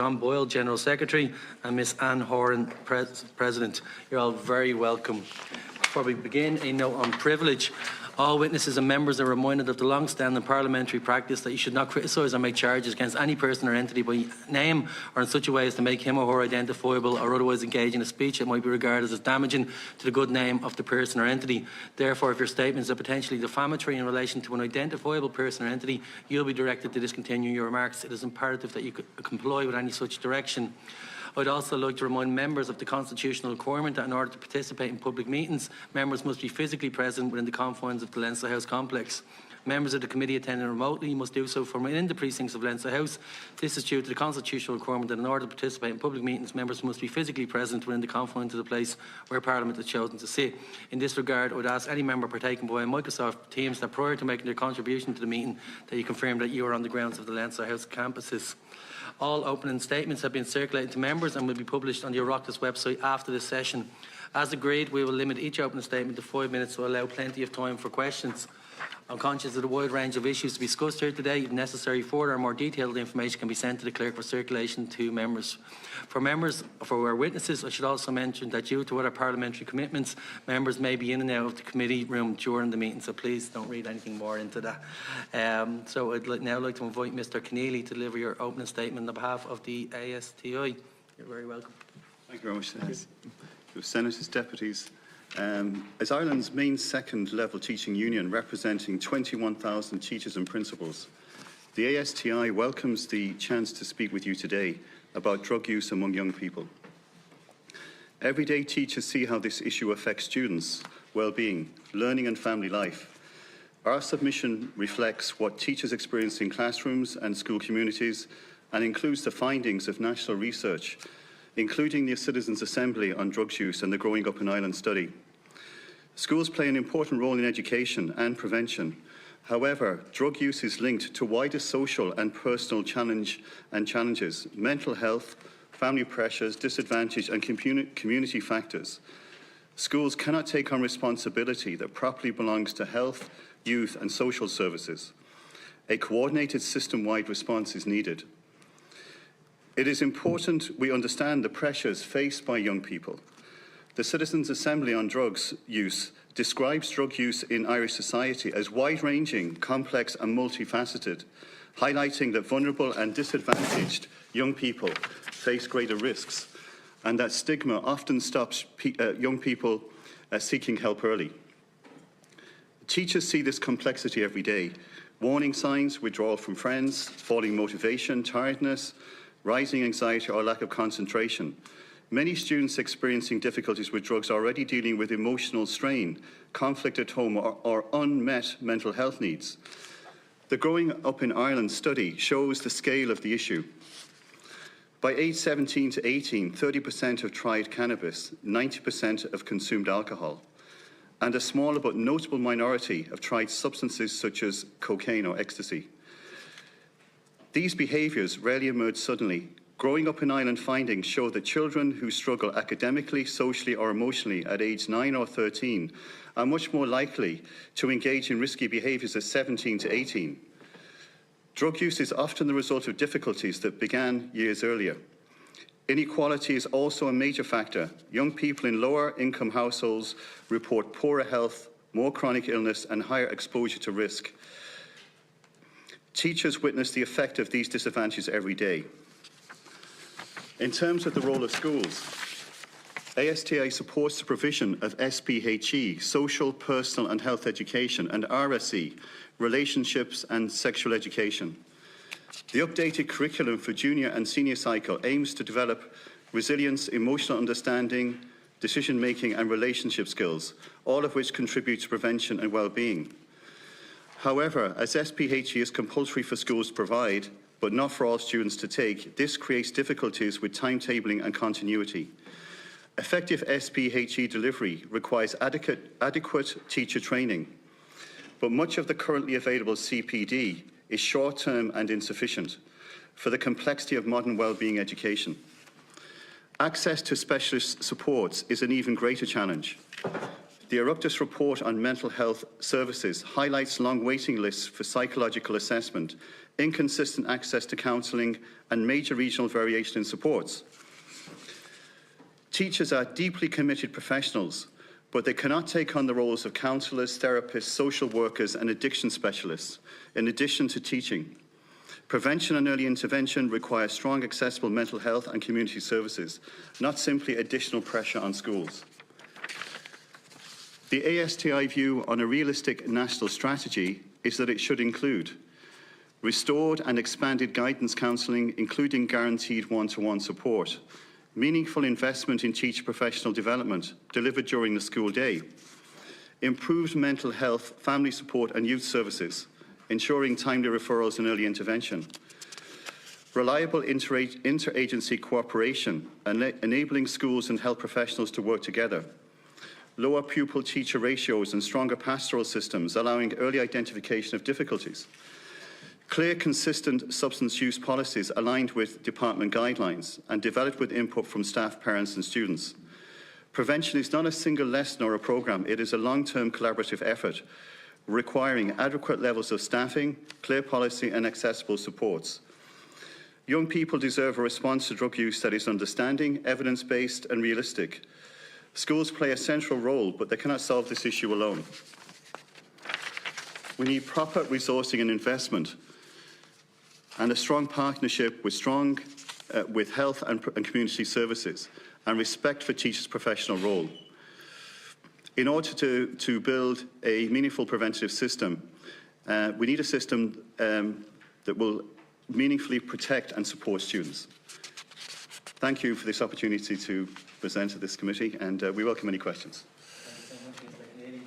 John Boyle, General Secretary, and Ms Anne Horan, President. You're all very welcome. Before we begin, a note on privilege. All witnesses and members are reminded of the long-standing parliamentary practice that you should not criticise or make charges against any person or entity by name or in such a way as to make him or her identifiable or otherwise engage in a speech that might be regarded as damaging to the good name of the person or entity. Therefore, if your statements are potentially defamatory in relation to an identifiable person or entity, you'll be directed to discontinue your remarks. It is imperative that you comply with any such direction. I'd also like to remind members of the constitutional requirement that in order to participate in public meetings, members must be physically present within the confines of the Leinster House complex. Members of the committee attending remotely must do so from within the precincts of Leinster House. This is due to the constitutional requirement that in order to participate in public meetings, members must be physically present within the confines of the place where Parliament is chosen to sit. In this regard, I would ask any member partaking by Microsoft Teams that prior to making their contribution to the meeting, that you confirm that you are on the grounds of the Leinster House campuses. All opening statements have been circulated to members and will be published on the Oireachtas website after this session. As agreed, we will limit each opening statement to 5 minutes to allow plenty of time for questions. I'm conscious of the wide range of issues to be discussed here today. If necessary, further or more detailed information can be sent to the Clerk for circulation to members. For our witnesses, I should also mention that due to other parliamentary commitments, members may be in and out of the committee room during the meeting, so please don't read anything more into that. So I'd now like to invite Mr Conneely to deliver your opening statement on behalf of the ASTI. You're very welcome. Thank you very much. Senators, Deputies. As Ireland's main second-level teaching union representing 21,000 teachers and principals, the ASTI welcomes the chance to speak with you today about drug use among young people. Every day, teachers see how this issue affects students' well-being, learning and family life. Our submission reflects what teachers experience in classrooms and school communities and includes the findings of national research, including the Citizens' Assembly on Drugs Use and the Growing Up in Ireland study. Schools play an important role in education and prevention. However, drug use is linked to wider social and personal challenges, mental health, family pressures, disadvantage and community factors. Schools cannot take on responsibility that properly belongs to health, youth and social services. A coordinated system-wide response is needed. It is important we understand the pressures faced by young people. The Citizens' Assembly on Drugs Use describes drug use in Irish society as wide-ranging, complex and multifaceted, highlighting that vulnerable and disadvantaged young people face greater risks and that stigma often stops young people seeking help early. Teachers see this complexity every day. Warning signs, withdrawal from friends, falling motivation, tiredness, rising anxiety or lack of concentration. Many students experiencing difficulties with drugs are already dealing with emotional strain, conflict at home or unmet mental health needs. The Growing Up in Ireland study shows the scale of the issue. By age 17 to 18, 30% have tried cannabis, 90% have consumed alcohol, and a smaller but notable minority have tried substances such as cocaine or ecstasy. These behaviours rarely emerge suddenly. Growing Up in Ireland findings show that children who struggle academically, socially or emotionally at age 9 or 13 are much more likely to engage in risky behaviours at 17 to 18. Drug use is often the result of difficulties that began years earlier. Inequality is also a major factor. Young people in lower income households report poorer health, more chronic illness and higher exposure to risk. Teachers witness the effect of these disadvantages every day. In terms of the role of schools, ASTI supports the provision of SPHE, Social, Personal and Health Education, and RSE, Relationships and Sexual Education. The updated curriculum for junior and senior cycle aims to develop resilience, emotional understanding, decision-making and relationship skills, all of which contribute to prevention and well-being. However, as SPHE is compulsory for schools to provide, but not for all students to take, this creates difficulties with timetabling and continuity. Effective SPHE delivery requires adequate teacher training, but much of the currently available CPD is short-term and insufficient for the complexity of modern well-being education. Access to specialist supports is an even greater challenge. The Oireachtas report on mental health services highlights long waiting lists for psychological assessment, inconsistent access to counselling and major regional variation in supports. Teachers are deeply committed professionals, but they cannot take on the roles of counsellors, therapists, social workers and addiction specialists, in addition to teaching. Prevention and early intervention require strong, accessible mental health and community services, not simply additional pressure on schools. The ASTI view on a realistic national strategy is that it should include restored and expanded guidance counselling, including guaranteed one-to-one support, meaningful investment in teacher professional development delivered during the school day, improved mental health, family support and youth services, ensuring timely referrals and early intervention, reliable interagency cooperation, enabling schools and health professionals to work together, lower pupil-teacher ratios and stronger pastoral systems allowing early identification of difficulties, clear, consistent substance use policies aligned with department guidelines and developed with input from staff, parents and students. Prevention is not a single lesson or a programme, it is a long-term collaborative effort requiring adequate levels of staffing, clear policy and accessible supports. Young people deserve a response to drug use that is understanding, evidence-based and realistic. Schools play a central role, but they cannot solve this issue alone. We need proper resourcing and investment and a strong partnership with health and community services and respect for teachers' professional role. In order to build a meaningful preventative system, we need a system that will meaningfully protect and support students. Thank you for this opportunity to present to this committee, and we welcome any questions. Thank you so much, Mr. Conneely.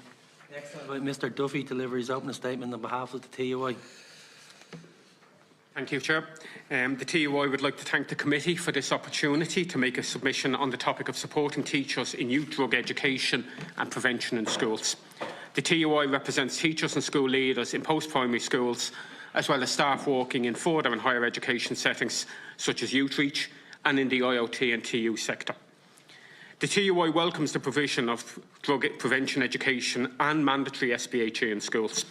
Next, I invite Mr. Duffy to deliver his opening statement on behalf of the TUI. Thank you, Chair. The TUI would like to thank the committee for this opportunity to make a submission on the topic of supporting teachers in youth drug education and prevention in schools. The TUI represents teachers and school leaders in post-primary schools, as well as staff working in further and higher education settings, such as Outreach and in the IoT and TU sector. The TUI welcomes the provision of drug prevention education and mandatory SPHA in schools.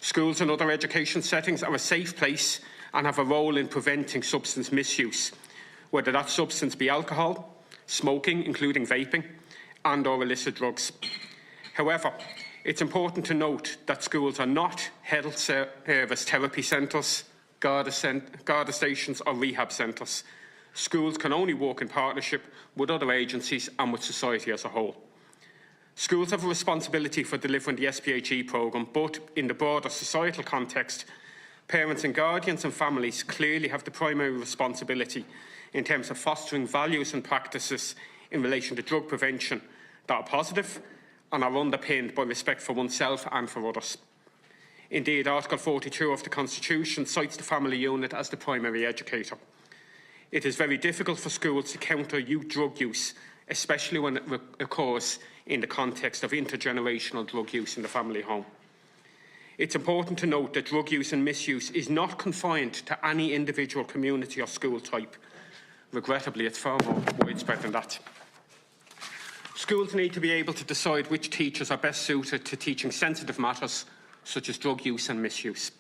Schools and other education settings are a safe place and have a role in preventing substance misuse, whether that substance be alcohol, smoking, including vaping, and/or illicit drugs. However, it's important to note that schools are not health service therapy centres, Garda stations or rehab centres. Schools can only work in partnership with other agencies and with society as a whole. Schools have a responsibility for delivering the SPHE programme, but in the broader societal context, parents and guardians and families clearly have the primary responsibility in terms of fostering values and practices in relation to drug prevention that are positive and are underpinned by respect for oneself and for others. Indeed, Article 42 of the Constitution cites the family unit as the primary educator. It is very difficult for schools to counter youth drug use, especially when it occurs in the context of intergenerational drug use in the family home. It's important to note that drug use and misuse is not confined to any individual community or school type. Regrettably, it's far more widespread than that. Schools need to be able to decide which teachers are best suited to teaching sensitive matters such as drug use and misuse.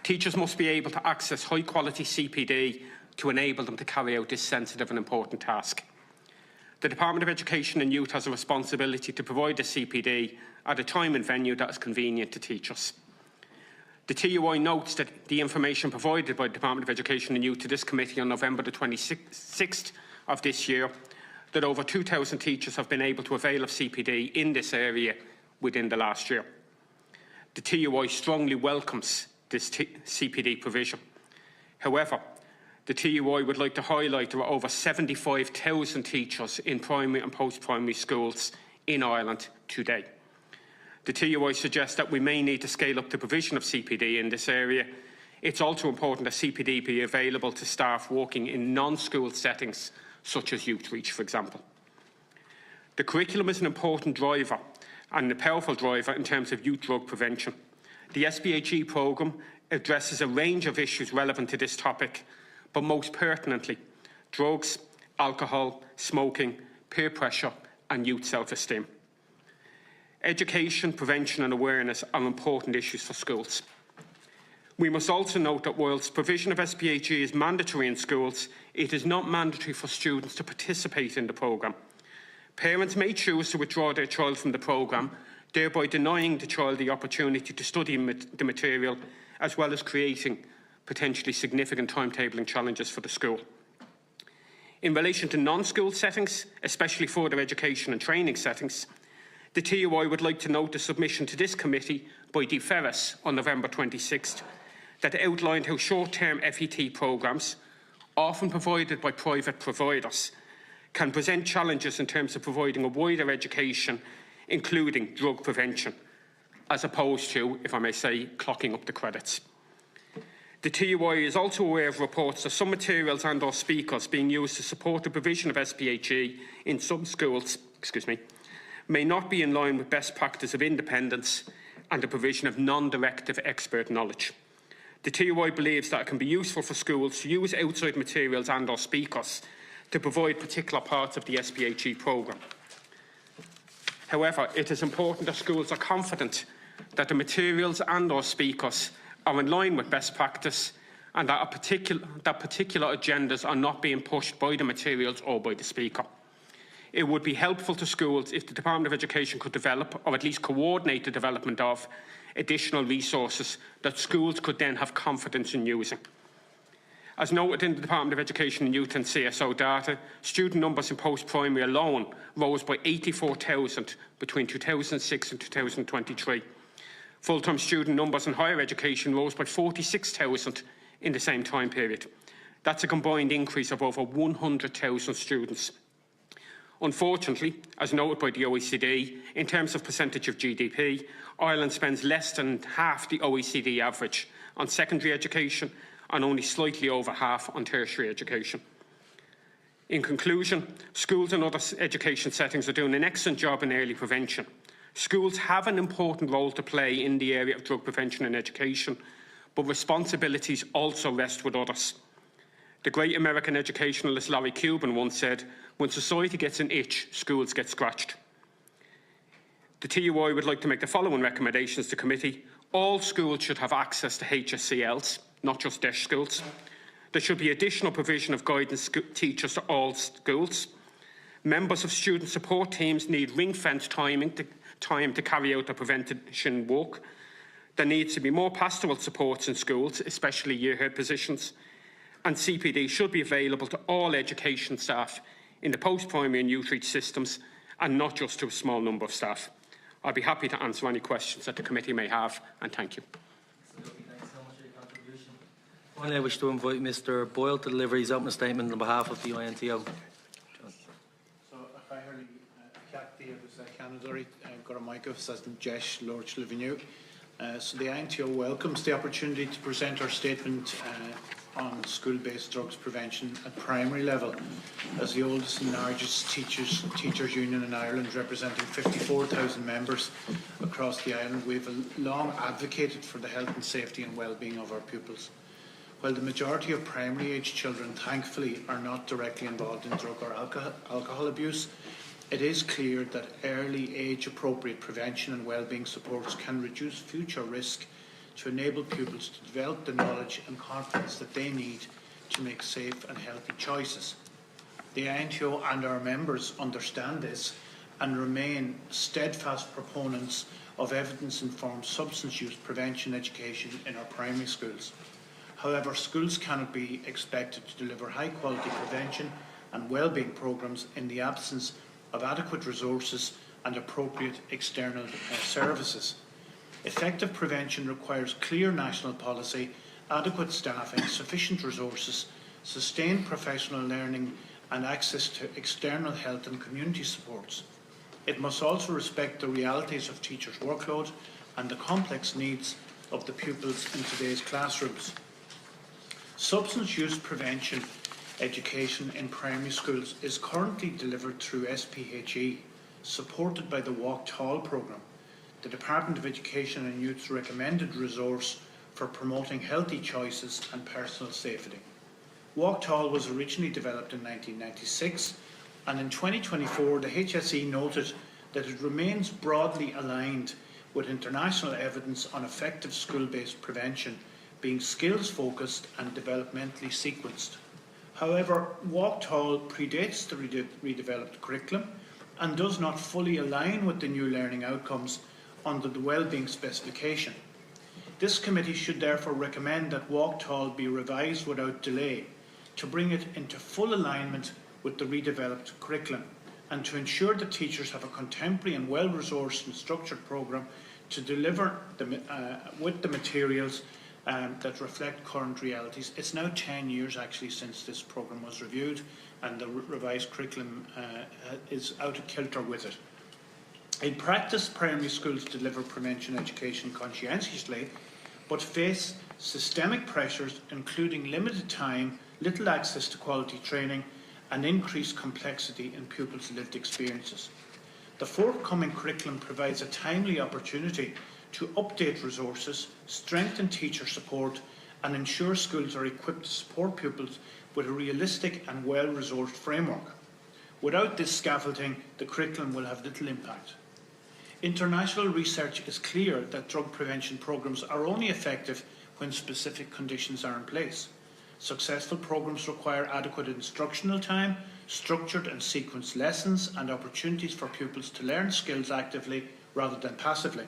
Teachers must be able to access high-quality CPD to enable them to carry out this sensitive and important task. The Department of Education and Youth has a responsibility to provide the CPD at a time and venue that is convenient to teachers. The TUI notes that the information provided by the Department of Education and Youth to this committee on November the 26th of this year, that over 2,000 teachers have been able to avail of CPD in this area within the last year. The TUI strongly welcomes this CPD provision. However, the TUI would like to highlight there are over 75,000 teachers in primary and post-primary schools in Ireland today. The TUI suggests that we may need to scale up the provision of CPD in this area. It's also important that CPD be available to staff working in non-school settings, such as Outreach, for example. The curriculum is an important driver and a powerful driver in terms of youth drug prevention. The SPHE programme addresses a range of issues relevant to this topic, but most pertinently, drugs, alcohol, smoking, peer pressure and youth self-esteem. Education, prevention and awareness are important issues for schools. We must also note that whilst provision of SPHE is mandatory in schools, it is not mandatory for students to participate in the programme. Parents may choose to withdraw their child from the programme, thereby denying the child the opportunity to study the material, as well as creating potentially significant timetabling challenges for the school. In relation to non-school settings, especially further education and training settings, the TUI would like to note the submission to this committee by Dee Ferris on November 26th that outlined how short-term FET programmes, often provided by private providers, can present challenges in terms of providing a wider education, including drug prevention, as opposed to, if I may say, clocking up the credits. The TUI is also aware of reports that some materials and/or speakers being used to support the provision of SPHE in some schools, may not be in line with best practice of independence and the provision of non-directive expert knowledge. The TUI believes that it can be useful for schools to use outside materials and/or speakers to provide particular parts of the SPHE programme. However, it is important that schools are confident that the materials and/or speakers are in line with best practice and that particular agendas are not being pushed by the materials or by the speaker. It would be helpful to schools if the Department of Education could develop, or at least coordinate the development of, additional resources that schools could then have confidence in using. As noted in the Department of Education and Youth and CSO data, student numbers in post-primary alone rose by 84,000 between 2006 and 2023. Full-time student numbers in higher education rose by 46,000 in the same time period. That's a combined increase of over 100,000 students. Unfortunately, as noted by the OECD, in terms of percentage of GDP, Ireland spends less than half the OECD average on secondary education and only slightly over half on tertiary education. In conclusion, schools and other education settings are doing an excellent job in early prevention. Schools have an important role to play in the area of drug prevention and education, but responsibilities also rest with others. The great American educationalist Larry Cuban once said, "When society gets an itch, schools get scratched." The TUI would like to make the following recommendations to committee. All schools should have access to HSCLs, not just DESH schools. There should be additional provision of guidance teachers to all schools. Members of student support teams need ring-fenced time to carry out their prevention work. There needs to be more pastoral supports in schools, especially year-head positions. And CPD should be available to all education staff in the post-primary and youth reach systems, and not just to a small number of staff. I'll be happy to answer any questions that the committee may have, and thank you. Thanks so much for your contribution. Finally, I wish to invite Mr. Boyle to deliver his opening statement on behalf of the INTO. So, Caithfirlí Ceachtaíogus Canadóí Goramaigh as Jesh Lord Livignew. So the INTO welcomes the opportunity to present our statement on school-based drugs prevention at primary level. As the oldest and largest teachers union in Ireland, representing 54,000 members across the island, we have long advocated for the health and safety and well-being of our pupils. While the majority of primary age children, thankfully, are not directly involved in drug or alcohol abuse, it is clear that early age-appropriate prevention and well-being supports can reduce future risk to enable pupils to develop the knowledge and confidence that they need to make safe and healthy choices. The INTO and our members understand this and remain steadfast proponents of evidence-informed substance use prevention education in our primary schools. However, schools cannot be expected to deliver high-quality prevention and well-being programmes in the absence of adequate resources and appropriate external services. Effective prevention requires clear national policy, adequate staffing, sufficient resources, sustained professional learning and access to external health and community supports. It must also respect the realities of teachers' workload and the complex needs of the pupils in today's classrooms. Substance use prevention education in primary schools is currently delivered through SPHE, supported by the Walk Tall programme, the Department of Education and Youth's recommended resource for promoting healthy choices and personal safety. Walk Tall was originally developed in 1996, and in 2024 the HSE noted that it remains broadly aligned with international evidence on effective school-based prevention, being skills-focused and developmentally sequenced. However, Walk Tall predates the redeveloped curriculum and does not fully align with the new learning outcomes under the wellbeing specification. This committee should therefore recommend that Walk Tall be revised without delay to bring it into full alignment with the redeveloped curriculum and to ensure that teachers have a contemporary and well-resourced and structured programme to deliver with the materials that reflect current realities. It's now 10 years actually since this programme was reviewed, and the revised curriculum is out of kilter with it. In practice, primary schools deliver prevention education conscientiously, but face systemic pressures including limited time, little access to quality training and increased complexity in pupils' lived experiences. The forthcoming curriculum provides a timely opportunity to update resources, strengthen teacher support and ensure schools are equipped to support pupils with a realistic and well-resourced framework. Without this scaffolding, the curriculum will have little impact. International research is clear that drug prevention programmes are only effective when specific conditions are in place. Successful programmes require adequate instructional time, structured and sequenced lessons and opportunities for pupils to learn skills actively rather than passively.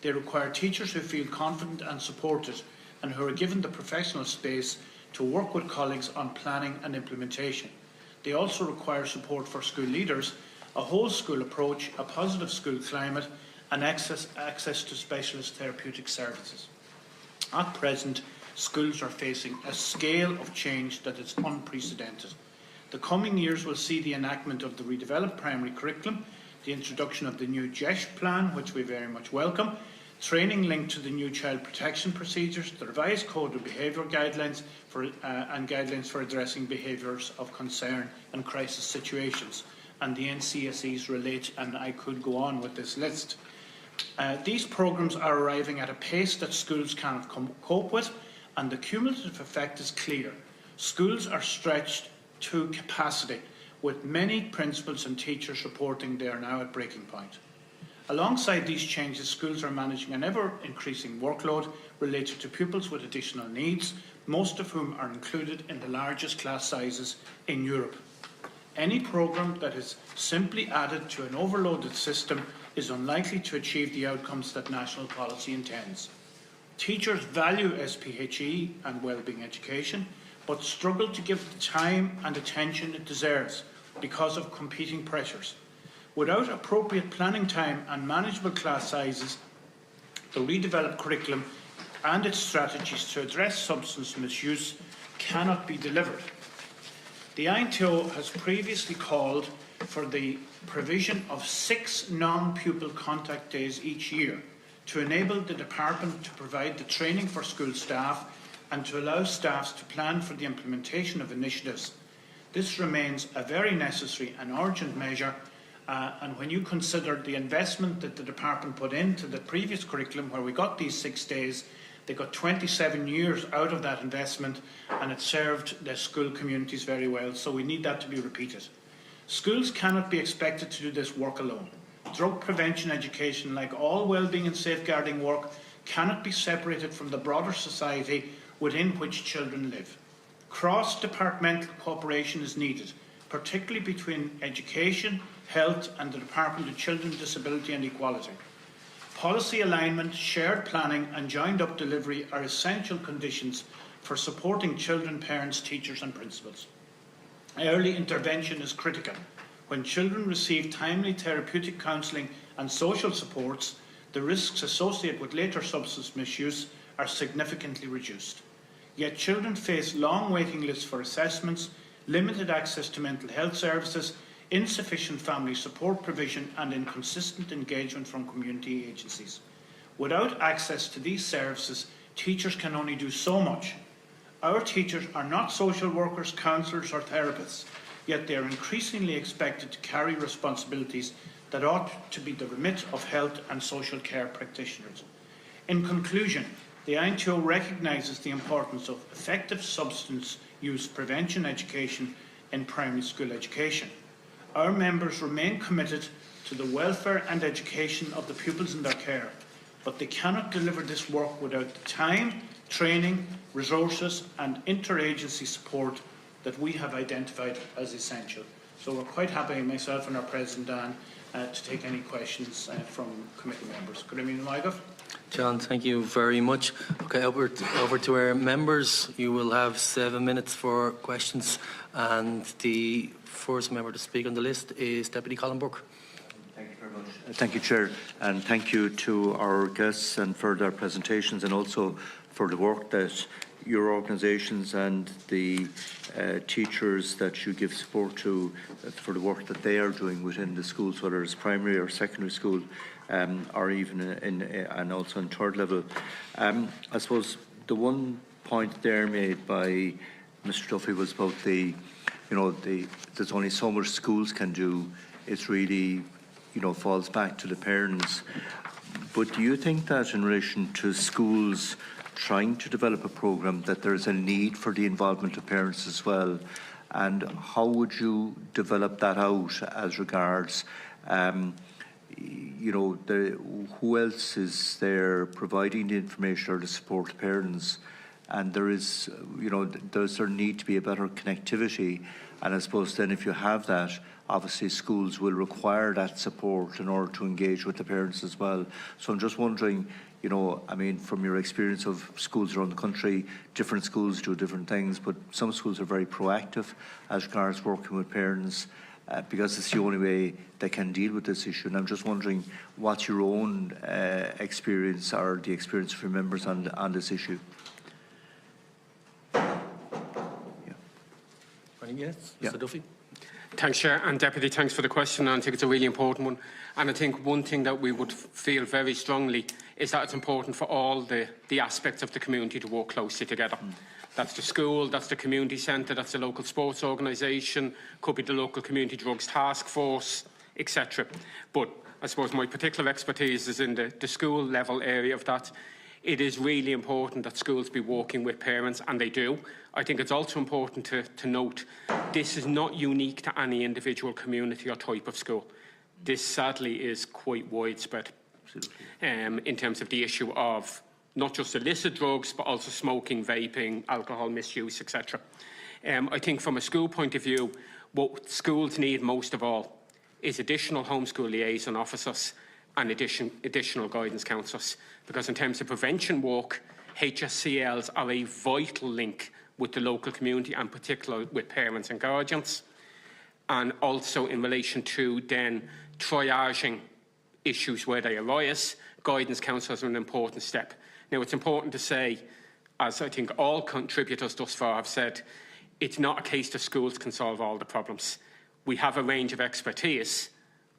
They require teachers who feel confident and supported and who are given the professional space to work with colleagues on planning and implementation. They also require support for school leaders, a whole school approach, a positive school climate and access to specialist therapeutic services. At present, schools are facing a scale of change that is unprecedented. The coming years will see the enactment of the redeveloped primary curriculum, the introduction of the new GESH plan, which we very much welcome, training linked to the new child protection procedures, the revised code of behaviour guidelines and guidelines for addressing behaviours of concern and crisis situations, and the NCSEs relate, and I could go on with this list. These programmes are arriving at a pace that schools cannot cope with, and the cumulative effect is clear. Schools are stretched to capacity, with many principals and teachers reporting they are now at breaking point. Alongside these changes, schools are managing an ever-increasing workload related to pupils with additional needs, most of whom are included in the largest class sizes in Europe. Any programme that is simply added to an overloaded system is unlikely to achieve the outcomes that national policy intends. Teachers value SPHE and wellbeing education, but struggle to give the time and attention it deserves because of competing pressures. Without appropriate planning time and manageable class sizes, the redeveloped curriculum and its strategies to address substance misuse cannot be delivered. The INTO has previously called for the provision of 6 non-pupil contact days each year to enable the department to provide the training for school staff and to allow staffs to plan for the implementation of initiatives. This remains a very necessary and urgent measure, and when you consider the investment that the department put into the previous curriculum where we got these 6 days, they got 27 years out of that investment and it served their school communities very well, so we need that to be repeated. Schools cannot be expected to do this work alone. Drug prevention education, like all wellbeing and safeguarding work, cannot be separated from the broader society within which children live. Cross-departmental cooperation is needed, particularly between education, health and the Department of Children, Disability and Equality. Policy alignment, shared planning and joined-up delivery are essential conditions for supporting children, parents, teachers and principals. Early intervention is critical. When children receive timely therapeutic counselling and social supports, the risks associated with later substance misuse are significantly reduced. Yet children face long waiting lists for assessments, limited access to mental health services, insufficient family support provision and inconsistent engagement from community agencies. Without access to these services, teachers can only do so much. Our teachers are not social workers, counsellors or therapists, yet they are increasingly expected to carry responsibilities that ought to be the remit of health and social care practitioners. In conclusion, the INTO recognises the importance of effective substance use prevention education in primary school education. Our members remain committed to the welfare and education of the pupils in their care, but they cannot deliver this work without the time, training, resources and interagency support that we have identified as essential. So we're quite happy, myself and our President Dan, to take any questions from committee members. Good evening, Michael. John, thank you very much. Okay, over to our members. You will have 7 minutes for questions, and the first member to speak on the list is Deputy Colin Burke. Thank you very much. Thank you, Chair, and thank you to our guests and for their presentations, and also for the work that your organisations and the teachers that you give support to for the work that they are doing within the schools, whether it's primary or secondary school, or even and also in third level. I suppose the one point there made by Mr. Duffy was about there's only so much schools can do. It's really, falls back to the parents. But do you think that in relation to schools trying to develop a programme that there's a need for the involvement of parents as well? And how would you develop that out as regards, who else is there providing the information or the support to parents? And there is, does there need to be a better connectivity? And I suppose then if you have that, obviously schools will require that support in order to engage with the parents as well. So I'm just wondering, from your experience of schools around the country, different schools do different things, but some schools are very proactive as regards working with parents because it's the only way they can deal with this issue. And I'm just wondering what's your own experience or the experience of your members on this issue? Yes, Yeah. Mr. Duffy. Thanks, Chair, and Deputy, thanks for the question. I think it's a really important one. And I think one thing that we would feel very strongly is that it's important for all the aspects of the community to work closely together. That's the school, that's the community centre, that's the local sports organisation, could be the local community drugs task force, etc. But I suppose my particular expertise is in the school level area of that. It is really important that schools be working with parents, and they do. I think it's also important to note this is not unique to any individual community or type of school. This sadly is quite widespread in terms of the issue of not just illicit drugs, but also smoking, vaping, alcohol misuse, etc. I think from a school point of view, what schools need most of all is additional homeschool liaison officers and additional guidance counsellors. Because in terms of prevention work, HSCLs are a vital link with the local community, and particularly with parents and guardians. And also in relation to then triaging issues where they arise, guidance counsellors are an important step. Now, it's important to say, as I think all contributors thus far have said, it's not a case that schools can solve all the problems. We have a range of expertise,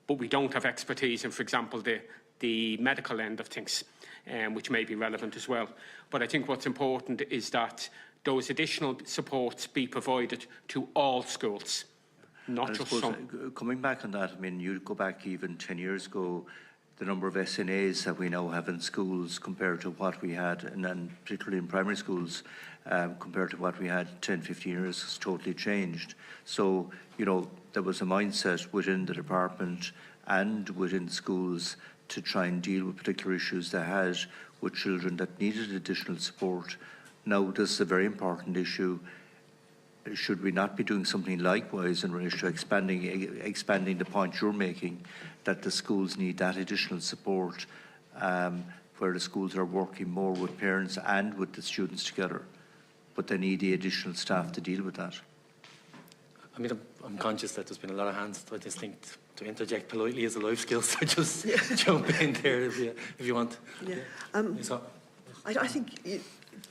but we don't have expertise in, for example, the medical end of things, which may be relevant as well. But I think what's important is that those additional supports be provided to all schools, not just some. Coming back on that, you go back even 10 years ago, the number of SNAs that we now have in schools compared to what we had, and then particularly in primary schools, compared to what we had 10, 15 years, has totally changed. So, there was a mindset within the department and within schools to try and deal with particular issues they had with children that needed additional support. Now, this is a very important issue. Should we not be doing something likewise in relation to expanding the point you're making, that the schools need that additional support, where the schools are working more with parents and with the students together, but they need the additional staff to deal with that? I'm conscious that there's been a lot of hands. So I just think to interject politely is a life skill, so just jump in there if you want. Yeah. I think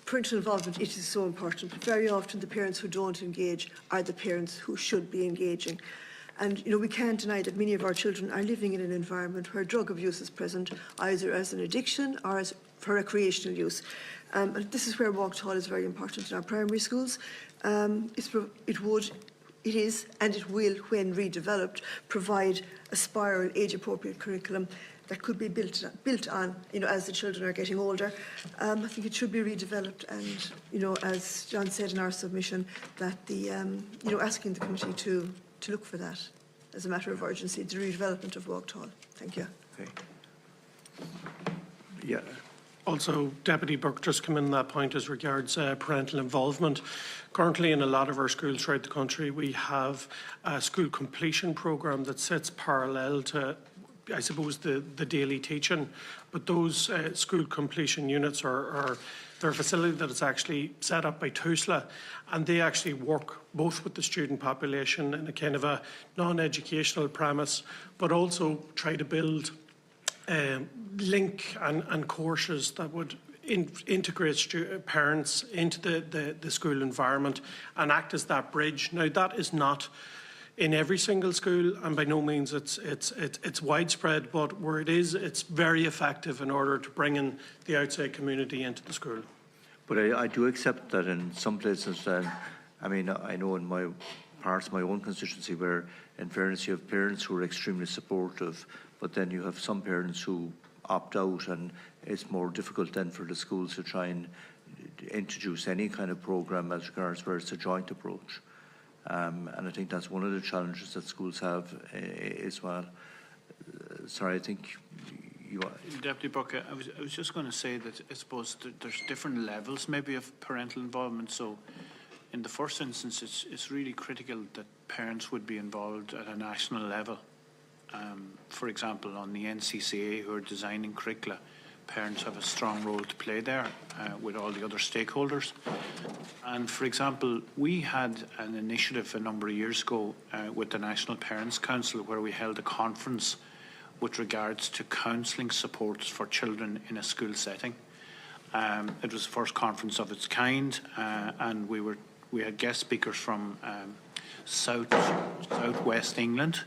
parental involvement, it is so important, but very often the parents who don't engage are the parents who should be engaging. And, we can't deny that many of our children are living in an environment where drug abuse is present, either as an addiction or as for recreational use. And this is where walk tall is very important in our primary schools. It is, and it will, when redeveloped, provide a spiral, age-appropriate curriculum that could be built on, as the children are getting older. I think it should be redeveloped, and, as John said in our submission, that asking the committee to look for that. as a matter of urgency, the redevelopment of Walk-Tall. Thank you. Okay. Yeah. Also, Deputy Burke just come in on that point as regards parental involvement. Currently, in a lot of our schools throughout the country, we have a school completion programme that sits parallel to, I suppose, the daily teaching. But those school completion units they're a facility that is actually set up by TUSLA, and they actually work both with the student population in a kind of a non-educational premise, but also try to build link and courses that would integrate parents into the school environment and act as that bridge. Now, that is not in every single school, and by no means it's widespread, but where it is, it's very effective in order to bring in the outside community into the school. But I do accept that in some places, I mean, I know in my parts of my own constituency where, in fairness, you have parents who are extremely supportive, but then you have some parents who opt out, and it's more difficult then for the schools to try and introduce any kind of programme as regards where it's a joint approach. And I think that's one of the challenges that schools have as well. Sorry, I think you are. Deputy Burke, I was just going to say that I suppose there's different levels maybe of parental involvement. So in the first instance, it's really critical that parents would be involved at a national level. For example, on the NCCA, who are designing curricula, parents have a strong role to play there with all the other stakeholders. And for example, we had an initiative a number of years ago with the National Parents Council where we held a conference with regards to counselling supports for children in a school setting. It was the first conference of its kind, and we had guest speakers from southwest England,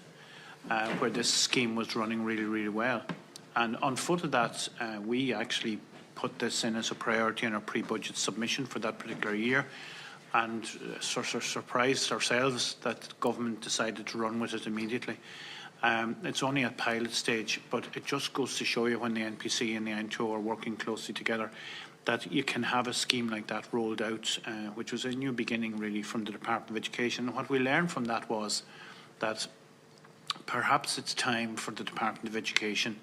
where this scheme was running really, really well. And on foot of that, we actually put this in as a priority in our pre-budget submission for that particular year, and sort of surprised ourselves that government decided to run with it immediately. It's only at pilot stage, but it just goes to show you when the NPC and the NTO are working closely together that you can have a scheme like that rolled out, which was a new beginning really from the Department of Education. And what we learned from that was that perhaps it's time for the Department of Education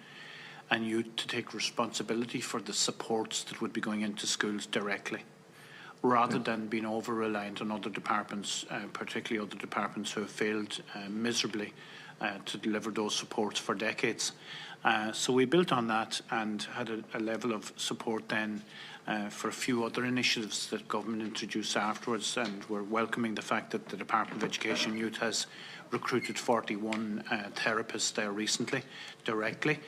and you to take responsibility for the supports that would be going into schools directly, rather than being over-reliant on other departments, particularly other departments who have failed miserably to deliver those supports for decades. So we built on that and had a level of support then for a few other initiatives that government introduced afterwards, and we're welcoming the fact that the Department of Education Youth has recruited 41 therapists there recently, directly.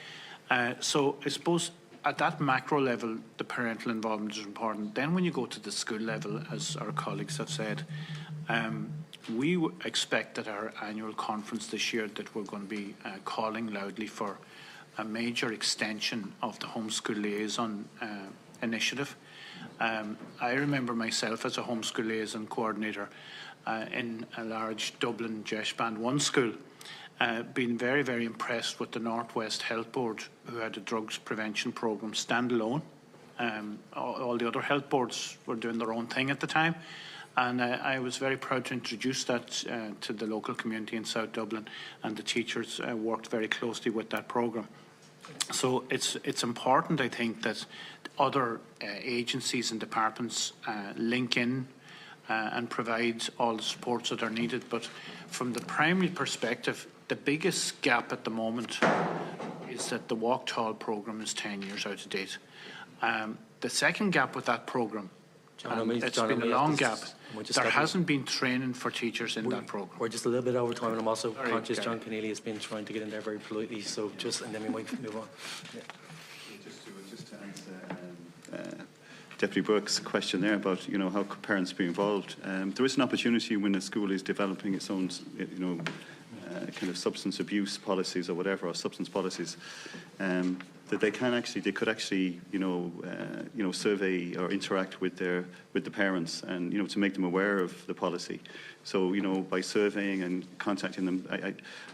So I suppose at that macro level, the parental involvement is important. Then when you go to the school level, as our colleagues have said, we expect that our annual conference this year that we're going to be calling loudly for a major extension of the homeschool liaison initiative. I remember myself as a homeschool liaison coordinator in a large Dublin Jesh Band 1 school, been very, very impressed with the Northwest Health Board, who had a drugs prevention programme standalone. All the other health boards were doing their own thing at the time, and I was very proud to introduce that to the local community in South Dublin, and the teachers worked very closely with that programme. So it's important, I think, that other agencies and departments link in and provide all the supports that are needed. But from the primary perspective, the biggest gap at the moment is that the Walk Tall programme is 10 years out of date. The second gap with that programme, it's been a long gap, there hasn't been training for teachers in that programme. We're just a little bit over time, and I'm also conscious John Conneely has been trying to get in there very politely, so just, and then we might move on. Yeah. Just to answer Deputy Burke's question there about, you know, how could parents be involved. There is an opportunity when a school is developing its own, you know, kind of substance abuse policies or whatever, or substance policies, that they could actually, you know, survey or interact with the parents, and, you know, to make them aware of the policy. So, you know, by surveying and contacting them,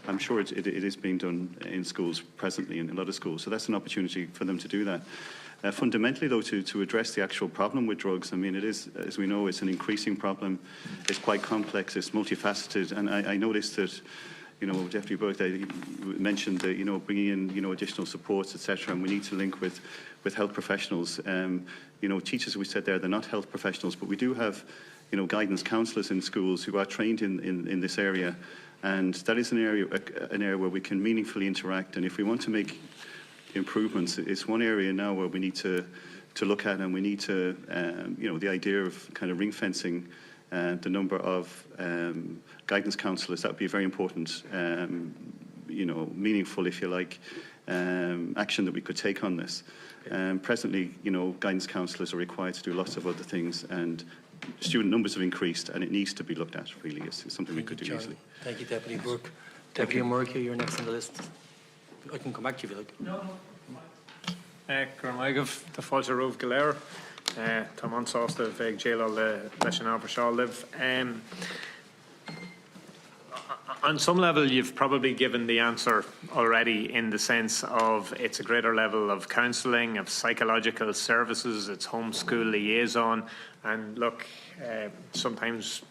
I'm sure it is being done in schools presently, in a lot of schools. So that's an opportunity for them to do that. Fundamentally, though, to address the actual problem with drugs, I mean, it is, as we know, it's an increasing problem. It's quite complex. It's multifaceted, and I noticed that, Deputy Boyle mentioned, bringing in, additional supports, etc. And we need to link with health professionals. Teachers, we said there, they're not health professionals, but we do have, guidance counsellors in schools who are trained in this area. And that is an area where we can meaningfully interact. And if we want to make improvements, it's one area now where we need to look at, and we need to, the idea of kind of ring fencing the number of guidance counsellors. That would be a very important, meaningful, if you like, action that we could take on this. Presently, guidance counsellors are required to do lots of other things, and student numbers have increased, and it needs to be looked at. Really, it's something we could do easily. Thank you, Deputy Burke. Deputy O'Murray, you're next on the list. I can come back to you if you like. No. Gormaigov, the Fáilte Rúh Galéir, Tá Mansásta Bheag Jailal leis an Ábhar Seá Liv. On some level, you've probably given the answer already, in the sense of it's a greater level of counselling, of psychological services, it's homeschool liaison, and look, sometimes,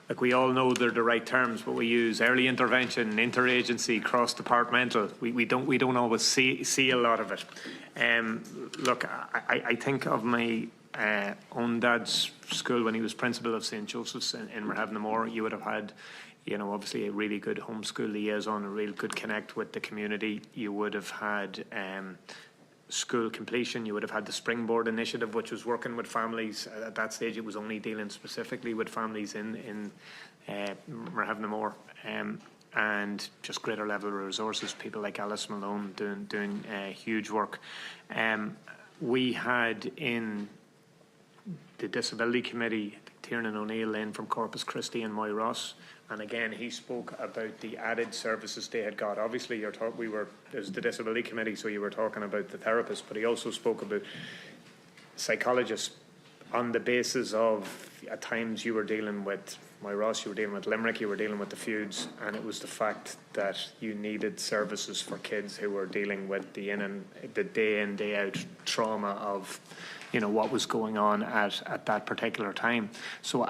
like, we all know they're the right terms, but we use early intervention, interagency, cross-departmental. We don't always see a lot of it. Look, I think of my own dad's school when he was principal of St. Joseph's in Merhavnamore. You would have had, obviously a really good homeschool liaison, a real good connect with the community. You would have had school completion. You would have had the Springboard initiative, which was working with families. At that stage, it was only dealing specifically with families in Merhavnamore, and just greater level of resources. People like Alice Malone doing huge work. We had in the Disability Committee Tiernan O'Neill in from Corpus Christi and Moy Ross, and again he spoke about the added services they had got. Obviously, there's the Disability Committee, so you were talking about the therapists, but he also spoke about psychologists, on the basis of, at times you were dealing with Moy Ross, you were dealing with Limerick, you were dealing with the feuds, and it was the fact that you needed services for kids who were dealing with the day in, day out trauma of what was going on at that particular time. So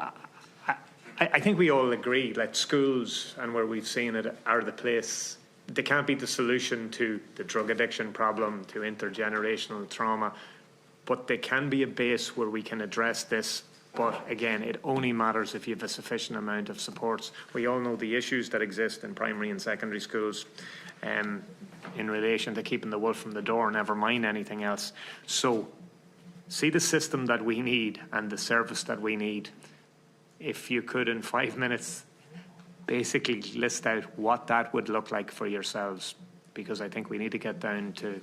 I think we all agree that schools, and where we've seen it, are the place. They can't be the solution to the drug addiction problem, to intergenerational trauma, but they can be a base where we can address this. But again, it only matters if you have a sufficient amount of supports. We all know the issues that exist in primary and secondary schools in relation to keeping the wolf from the door, never mind anything else. So see the system that we need and the service that we need. If you could, in 5 minutes, basically list out what that would look like for yourselves, because I think we need to get down to,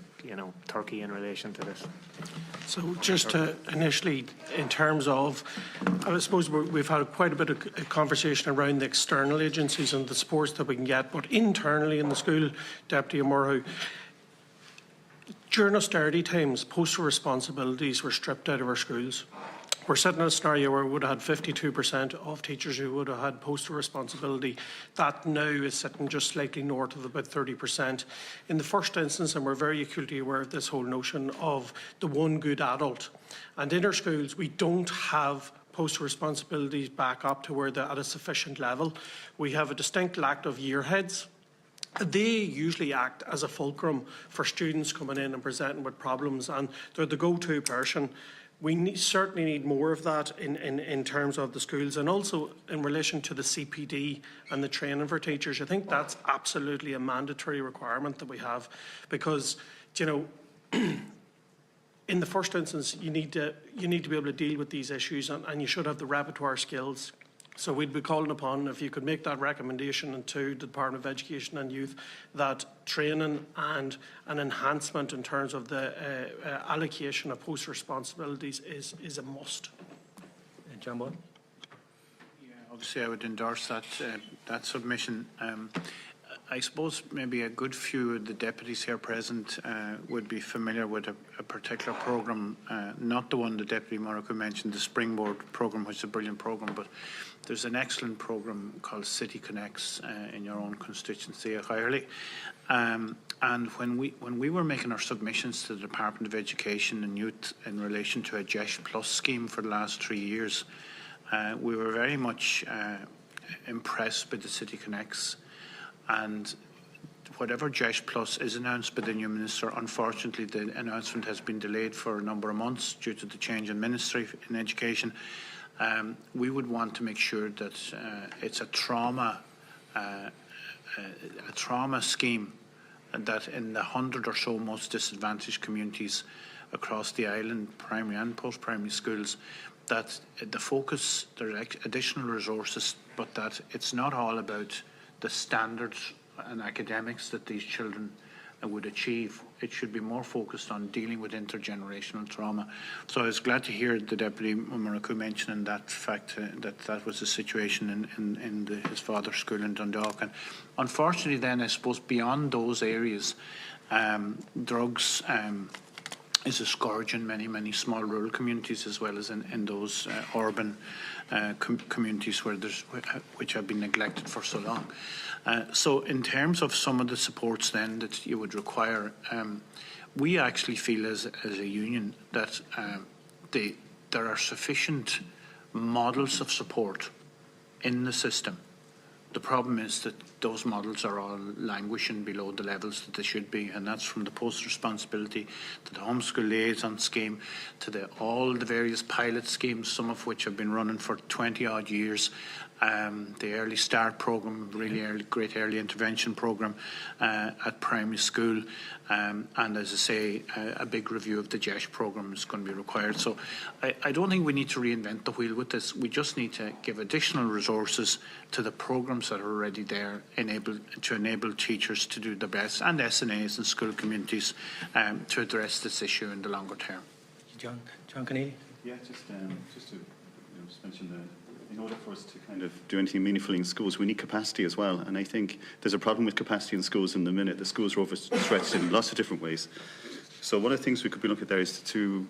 Turkey in relation to this. So just to initially, in terms of, I suppose we've had quite a bit of conversation around the external agencies and the supports that we can get, but internally in the school, Deputy O'Murray, during austerity times, postal responsibilities were stripped out of our schools. We're sitting in a scenario where we would have had 52% of teachers who would have had postal responsibility. That now is sitting just slightly north of about 30%. In the first instance, and we're very acutely aware of this whole notion of the one good adult. And in our schools, we don't have postal responsibilities back up to where they're at a sufficient level. We have a distinct lack of year heads. They usually act as a fulcrum for students coming in and presenting with problems, and they're the go-to person. We certainly need more of that in terms of the schools, and also in relation to the CPD and the training for teachers. I think that's absolutely a mandatory requirement that we have, because, in the first instance, you need to be able to deal with these issues, and you should have the repertoire skills. So we'd be calling upon, if you could make that recommendation to the Department of Education and Youth, that training and an enhancement in terms of the allocation of post responsibilities is a must. John Boyle? Yeah, obviously I would endorse that submission. I suppose maybe a good few of the deputies here present would be familiar with a particular programme, not the one the Deputy Morocco mentioned, the Springboard programme, which is a brilliant programme, but there's an excellent programme called City Connects in your own constituency of Ireland. And when we were making our submissions to the Department of Education and Youth in relation to a JESH Plus scheme for the last 3 years, we were very much impressed by the City Connects. and whatever JESH Plus is announced by the new minister, unfortunately the announcement has been delayed for a number of months due to the change in ministry in education. We would want to make sure that it's a trauma scheme, and that in the 100 or so most disadvantaged communities across the island, primary and post-primary schools, that the focus, there are additional resources, but that it's not all about the standards and academics that these children would achieve. It should be more focused on dealing with intergenerational trauma. So I was glad to hear the Deputy Muraku mentioning that fact, that was the situation in his father's school in Dundalk. And unfortunately then, I suppose, beyond those areas, drugs is a scourge in many, many small rural communities, as well as in those urban communities which have been neglected for so long. So in terms of some of the supports then that you would require, we actually feel as a union that there are sufficient models of support in the system. The problem is that those models are all languishing below the levels that they should be, and that's from the post-responsibility to the homeschool liaison scheme to all the various pilot schemes, some of which have been running for 20-odd years. The Early Start programme, really great early intervention programme at primary school, and as I say, a big review of the JESH programme is going to be required. So I don't think we need to reinvent the wheel with this. We just need to give additional resources to the programmes that are already there, to enable teachers to do their best, and SNAs and school communities to address this issue in the longer term. John Conneely? Yeah, just to just mention that in order for us to kind of do anything meaningful in schools, we need capacity as well. And I think there's a problem with capacity in schools in the minute. The schools are overstretched in lots of different ways. So one of the things we could be looking at there is to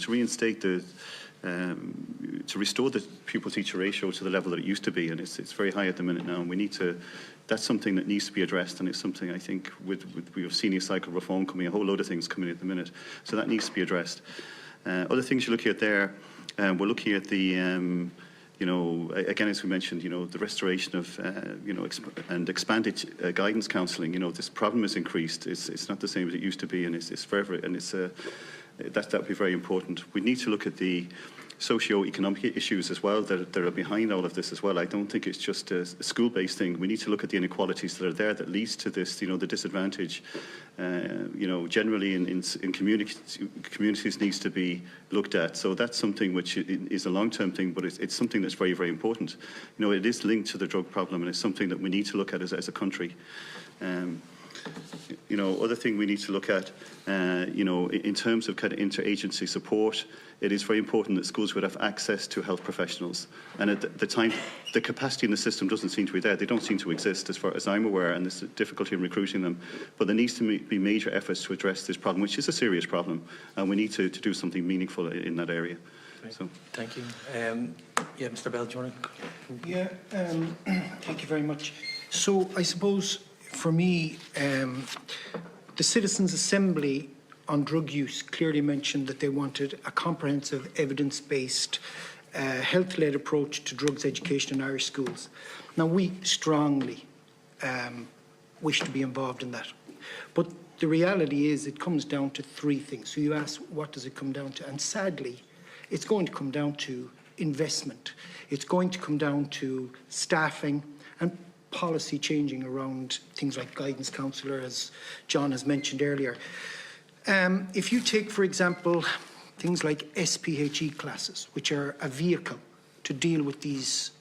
reinstate to restore the pupil-teacher ratio to the level that it used to be, and it's very high at the minute now. And we need to. That's something that needs to be addressed, and it's something I think we have senior cycle reform coming, a whole load of things coming at the minute. So that needs to be addressed. Other things you're looking at there, we're looking at the. Again, as we mentioned, the restoration of, and expanded guidance counselling. This problem has increased. It's not the same as it used to be, and it's forever. And that would be very important. We need to look at the socio-economic issues as well that are behind all of this as well. I don't think it's just a school-based thing. We need to look at the inequalities that are there that leads to this, the disadvantage, generally in communities needs to be looked at. So that's something which is a long-term thing, but it's something that's very, very important. It is linked to the drug problem, and it's something that we need to look at as a country. Other thing we need to look at, in terms of kind of interagency support, it is very important that schools would have access to health professionals. And at the time, the capacity in the system doesn't seem to be there. They don't seem to exist as far as I'm aware, and there's difficulty in recruiting them. But there needs to be major efforts to address this problem, which is a serious problem, and we need to do something meaningful in that area. So. Thank you. Mr. Bell, do you want to? Yeah, thank you very much. So I suppose for me, the Citizens' Assembly on drug use clearly mentioned that they wanted a comprehensive, evidence-based, health-led approach to drugs education in Irish schools. Now, we strongly wish to be involved in that. But the reality is it comes down to three things. So you ask, what does it come down to? And sadly, it's going to come down to investment. It's going to come down to staffing and policy changing around things like guidance counsellor, as John has mentioned earlier. If you take, for example, things like SPHE classes, which are a vehicle to deal with these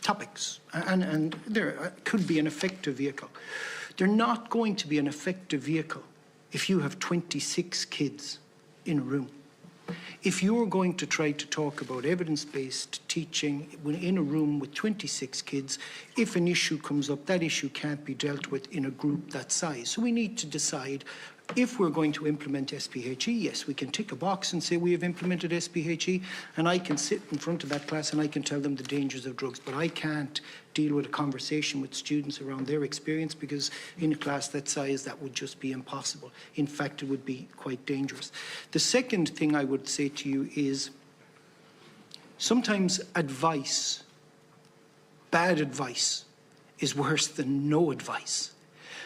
topics, and there could be an effective vehicle. They're not going to be an effective vehicle if you have 26 kids in a room. If you're going to try to talk about evidence-based teaching in a room with 26 kids, if an issue comes up, that issue can't be dealt with in a group that size. So we need to decide if we're going to implement SPHE. Yes, we can tick a box and say we have implemented SPHE, and I can sit in front of that class and I can tell them the dangers of drugs, but I can't deal with a conversation with students around their experience, because in a class that size that would just be impossible. In fact, it would be quite dangerous. The second thing I would say to you is sometimes advice, bad advice, is worse than no advice.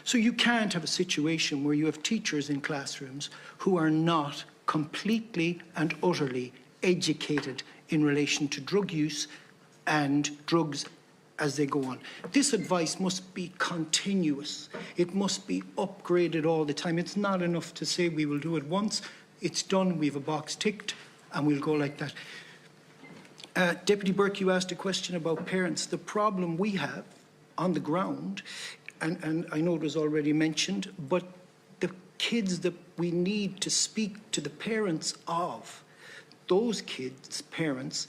So you can't have a situation where you have teachers in classrooms who are not completely and utterly educated in relation to drug use and drugs as they go on. This advice must be continuous. It must be upgraded all the time. It's not enough to say we will do it once. It's done, we have a box ticked, and we'll go like that. Deputy Burke, you asked a question about parents. The problem we have on the ground, and I know it was already mentioned, but the kids that we need to speak to the parents of, those kids' parents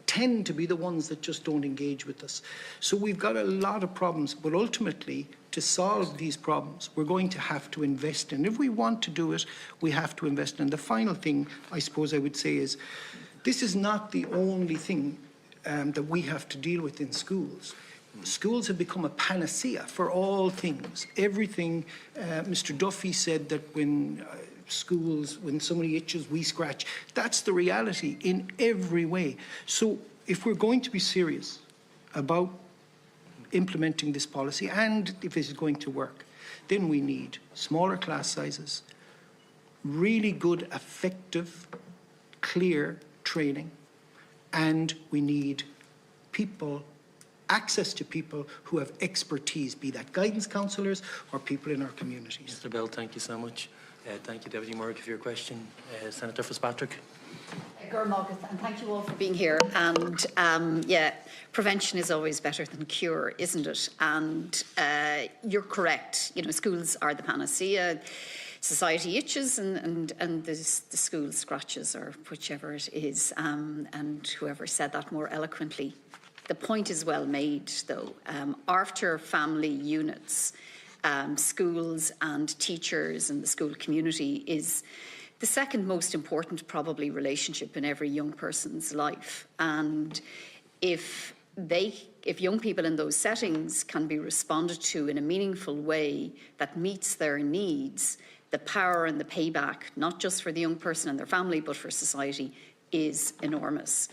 tend to be the ones that just don't engage with us. So we've got a lot of problems, but ultimately, to solve these problems, we're going to have to invest in. If we want to do it, we have to invest in. The final thing, I suppose I would say, is this is not the only thing that we have to deal with in schools. Schools have become a panacea for all things. Everything, Mr. Duffy said that when schools, when somebody itches, we scratch. That's the reality in every way. So if we're going to be serious about implementing this policy, and if it is going to work, then we need smaller class sizes, really good, effective, clear training, and we need people, access to people who have expertise, be that guidance counsellors or people in our communities. Mr. Bell, thank you so much. Thank you, Deputy Murray, for your question. Senator Fitzpatrick. And thank you all for being here. And yeah, prevention is always better than cure, isn't it? And you're correct. You know, schools are the panacea. Society itches and the school scratches, or whichever it is. And whoever said that more eloquently. The point is well made, though. After family units, schools and teachers and the school community is the second most important, probably, relationship in every young person's life. And if young people in those settings can be responded to in a meaningful way that meets their needs, the power and the payback, not just for the young person and their family, but for society, is enormous.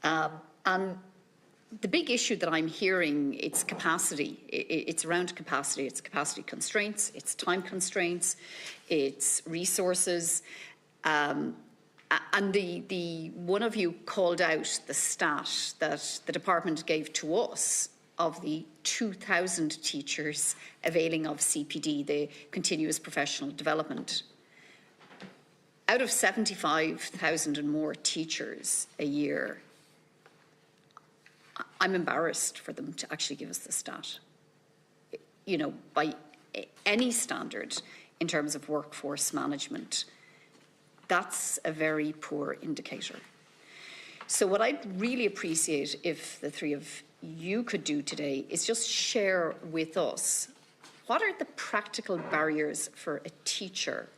And the big issue that I'm hearing, it's capacity. It's around capacity. It's capacity constraints, it's time constraints, it's resources. And the one of you called out the stat that the department gave to us of the 2,000 teachers availing of CPD, the continuous professional development. Out of 75,000 and more teachers a year, I'm embarrassed for them to actually give us the stat. You know, by any standard in terms of workforce management, that's a very poor indicator. So what I'd really appreciate if the three of you could do today is just share with us what are the practical barriers for a teacher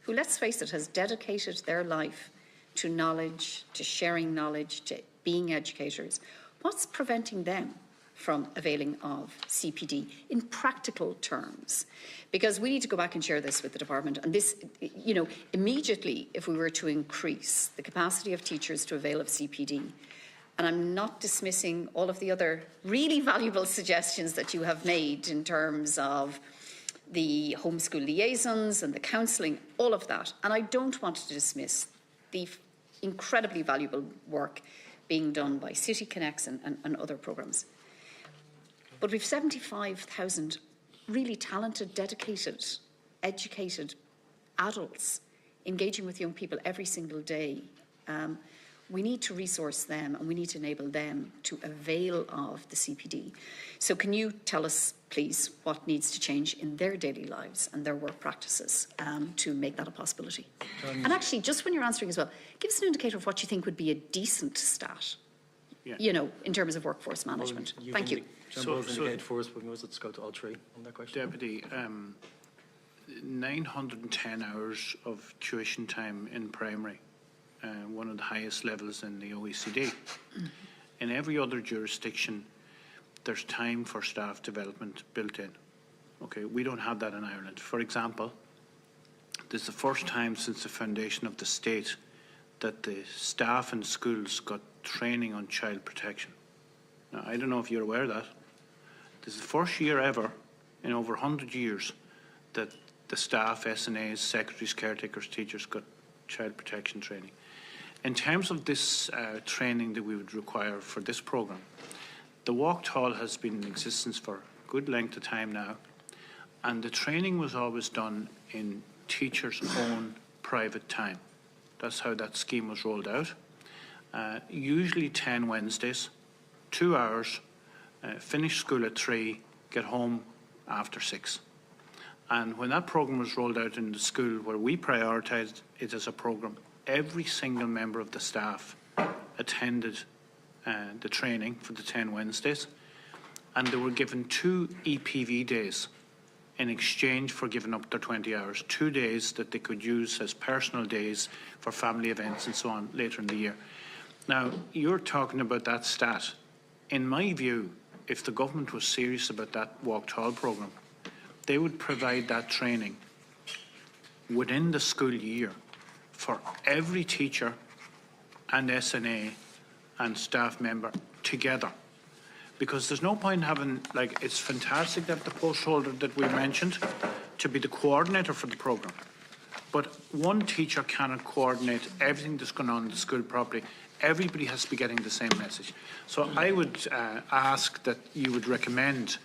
who, let's face it, has dedicated their life to knowledge, to sharing knowledge, to being educators. What's preventing them from availing of CPD in practical terms? Because we need to go back and share this with the department. And this, you know, immediately, if we were to increase the capacity of teachers to avail of CPD, and I'm not dismissing all of the other really valuable suggestions that you have made in terms of the homeschool liaisons and the counselling, all of that. And I don't want to dismiss the incredibly valuable work being done by City Connects and other programmes. But we've 75,000 really talented, dedicated, educated adults engaging with young people every single day. We need to resource them and we need to enable them to avail of the CPD. So can you tell us, please, what needs to change in their daily lives and their work practices to make that a possibility? And actually, just when you're answering as well, give us an indicator of what you think would be a decent stat, you know, in terms of workforce management. Well, thank you. John Bowles indicated for us, but let's go to all three on that question. Deputy, 910 hours of tuition time in primary, one of the highest levels in the OECD. In every other jurisdiction, there's time for staff development built in. Okay, we don't have that in Ireland. For example, this is the first time since the foundation of the state that the staff in schools got training on child protection. Now, I don't know if you're aware of that. This is the first year ever in over 100 years that the staff, SNAs, secretaries, caretakers, teachers got child protection training. In terms of this training that we would require for this programme, the walked hall has been in existence for a good length of time now, and the training was always done in teachers' own private time. That's how that scheme was rolled out. Usually 10 Wednesdays, 2 hours, finish school at 3, get home after 6. And when that programme was rolled out in the school where we prioritised it as a programme, every single member of the staff attended the training for the 10 Wednesdays, and they were given 2 EPV days in exchange for giving up their 20 hours, 2 days that they could use as personal days for family events and so on later in the year. Now, you're talking about that stat. In my view, if the government was serious about that walked hall programme, they would provide that training within the school year for every teacher and SNA and staff member together. Because there's no point having, like, it's fantastic to have the post holder that we mentioned to be the coordinator for the programme. But one teacher cannot coordinate everything that's going on in the school properly. Everybody has to be getting the same message. So I would ask that you would recommend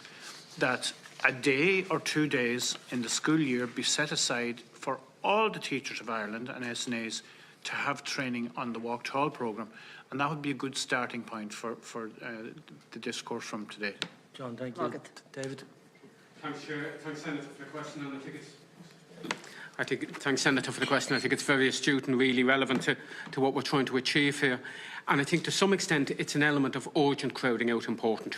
that a day or 2 days in the school year be set aside for all the teachers of Ireland and SNAs to have training on the walked hall programme. And that would be a good starting point for the discourse from today. John, thank you. David? Thanks, Chair. Thanks, Senator, for the question. And thanks, Senator, for the question. I think it's very astute and really relevant to what we're trying to achieve here. And I think to some extent it's an element of urgent crowding out important.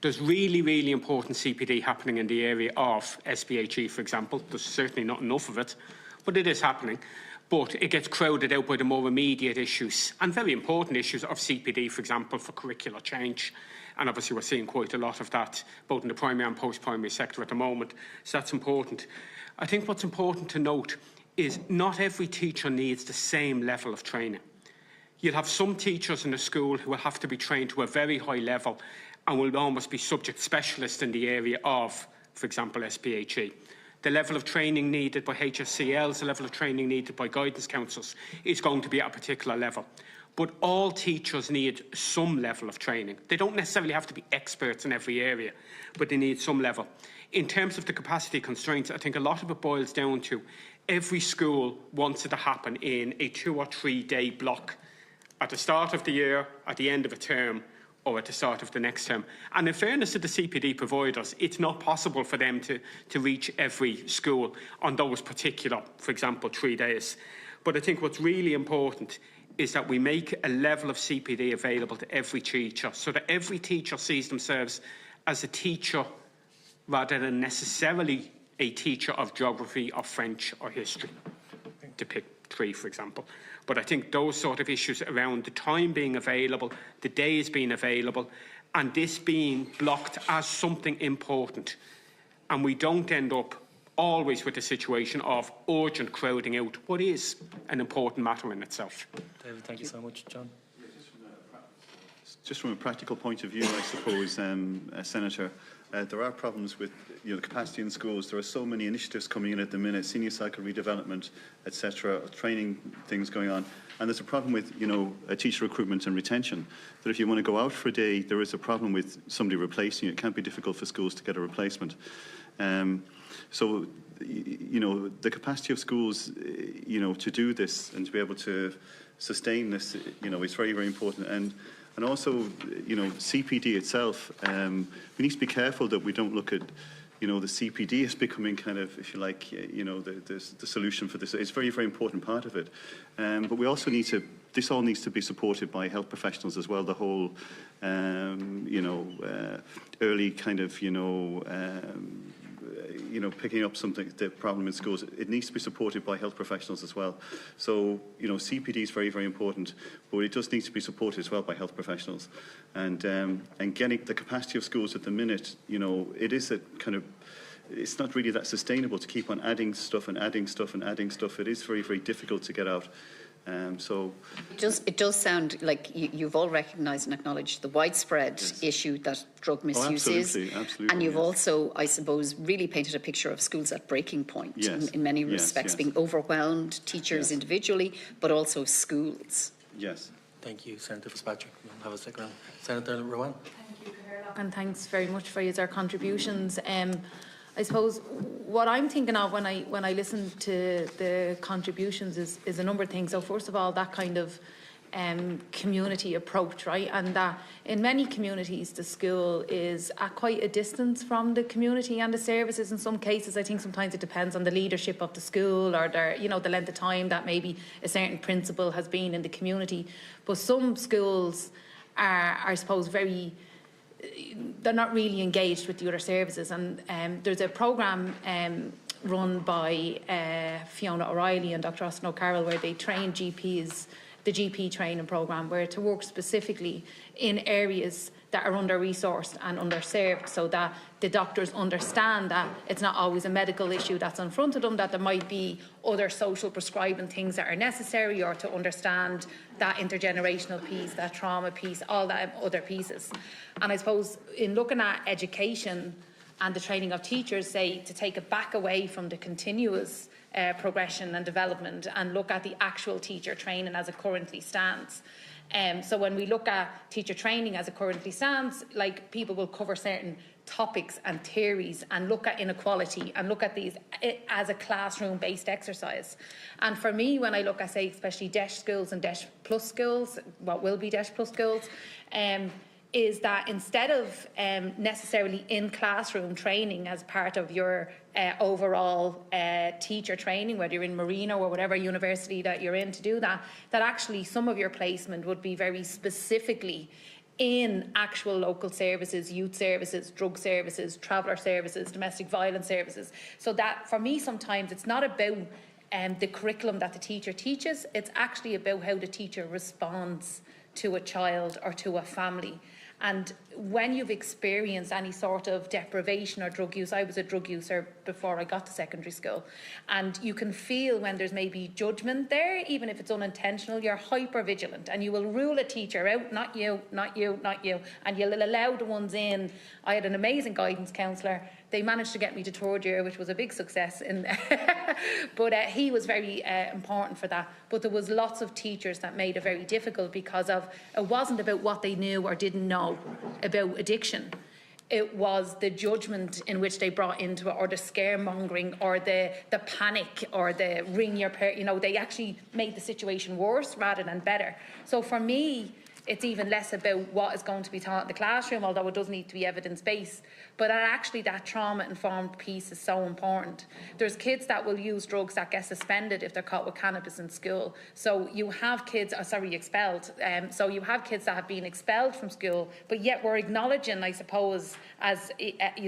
There's really, really important CPD happening in the area of SPHE, for example. There's certainly not enough of it, but it is happening. But it gets crowded out by the more immediate issues and very important issues of CPD, for example, for curricular change. And obviously we're seeing quite a lot of that, both in the primary and post-primary sector at the moment. So that's important. I think what's important to note is not every teacher needs the same level of training. You'll have some teachers in the school who will have to be trained to a very high level and will almost be subject specialists in the area of, for example, SPHE. The level of training needed by HSCLs, the level of training needed by guidance counsellors is going to be at a particular level. But all teachers need some level of training. They don't necessarily have to be experts in every area, but they need some level. In terms of the capacity constraints, I think a lot of it boils down to every school wants it to happen in a 2 or 3 day block at the start of the year, at the end of a term, or at the start of the next term. And in fairness to the CPD providers, it's not possible for them to reach every school on those particular, for example, 3 days. But I think what's really important is that we make a level of CPD available to every teacher so that every teacher sees themselves as a teacher rather than necessarily a teacher of geography or French or history, to pick 3, for example. But I think those sort of issues around the time being available, the days being available, and this being blocked as something important. And we don't end up always with a situation of urgent crowding out what is an important matter in itself. David, thank you so much. John? Just from a practical point of view, I suppose, Senator, there are problems with the capacity in schools. There are so many initiatives coming in at the minute, senior cycle redevelopment, etc., training things going on. And there's a problem with, teacher recruitment and retention. That if you want to go out for a day, there is a problem with somebody replacing you. It can be difficult for schools to get a replacement. So, the capacity of schools, to do this and to be able to sustain this, is very, very important. And also, CPD itself, we need to be careful that we don't look at, the CPD as becoming kind of, if you like, the solution for this. It's a very, very important part of it. But we also need to, this all needs to be supported by health professionals as well, the whole, early kind of, picking up the problem in schools. It needs to be supported by health professionals as well. So, CPD is very, very important, but it does need to be supported as well by health professionals. And getting the capacity of schools at the minute, it is a kind of, it's not really that sustainable to keep on adding stuff and adding stuff and adding stuff. It is very, very difficult to get out So It does sound like you've all recognised and acknowledged the widespread issue that drug misuse is. absolutely, And you've yes. also, I suppose, really painted a picture of schools at breaking point in many respects, being overwhelmed, teachers individually, but also schools. Yes. Thank you, Senator Fitzpatrick. We'll have a second round. Senator Rowan. And thanks very much for your contributions. I suppose what I'm thinking of when I listen to the contributions is a number of things. So first of all, that kind of community approach, right? And that in many communities, the school is at quite a distance from the community and the services. In some cases, I think sometimes it depends on the leadership of the school or the length of time that maybe a certain principal has been in the community. But some schools are I suppose, they're not really engaged with the other services. And there's a programme run by Fiona O'Reilly and Dr. Austin O'Carroll where they train GPs, the GP training programme, where to work specifically in areas that are under-resourced and underserved, so that the doctors understand that it's not always a medical issue that's in front of them, that there might be other social prescribing things that are necessary, or to understand that intergenerational piece, that trauma piece, all that other pieces. And I suppose in looking at education and the training of teachers, say, to take it back away from the continuous progression and development and look at the actual teacher training as it currently stands. So when we look at teacher training as it currently stands, like, people will cover certain topics and theories and look at inequality and look at these as a classroom-based exercise. And for me, when I look at, say, especially DESH schools and DESH Plus schools, what will be DESH Plus schools, is that instead of necessarily in classroom training as part of your overall teacher training, whether you're in Marino or whatever university that you're in to do that, that actually some of your placement would be very specifically in actual local services, youth services, drug services, traveller services, domestic violence services. So that, for me, sometimes it's not about the curriculum that the teacher teaches, it's actually about how the teacher responds to a child or to a family. And when you've experienced any sort of deprivation or drug use, I was a drug user before I got to secondary school, and you can feel when there's maybe judgment there, even if it's unintentional, you're hyper vigilant and you will rule a teacher out, not you, not you, not you, and you'll allow the ones in. I had an amazing guidance counsellor. They managed to get me to third year, which was a big success. But he was very important for that. But there was lots of teachers that made it very difficult because of it wasn't about what they knew or didn't know about addiction. It was the judgment in which they brought into it, or the scaremongering, or the panic, or the ring your parent. They actually made the situation worse rather than better. So for me, it's even less about what is going to be taught in the classroom, although it does need to be evidence-based. But actually that trauma-informed piece is so important. There's kids that will use drugs that get suspended if they're caught with cannabis in school. So you have kids, expelled. So you have kids that have been expelled from school, but yet we're acknowledging, I suppose, as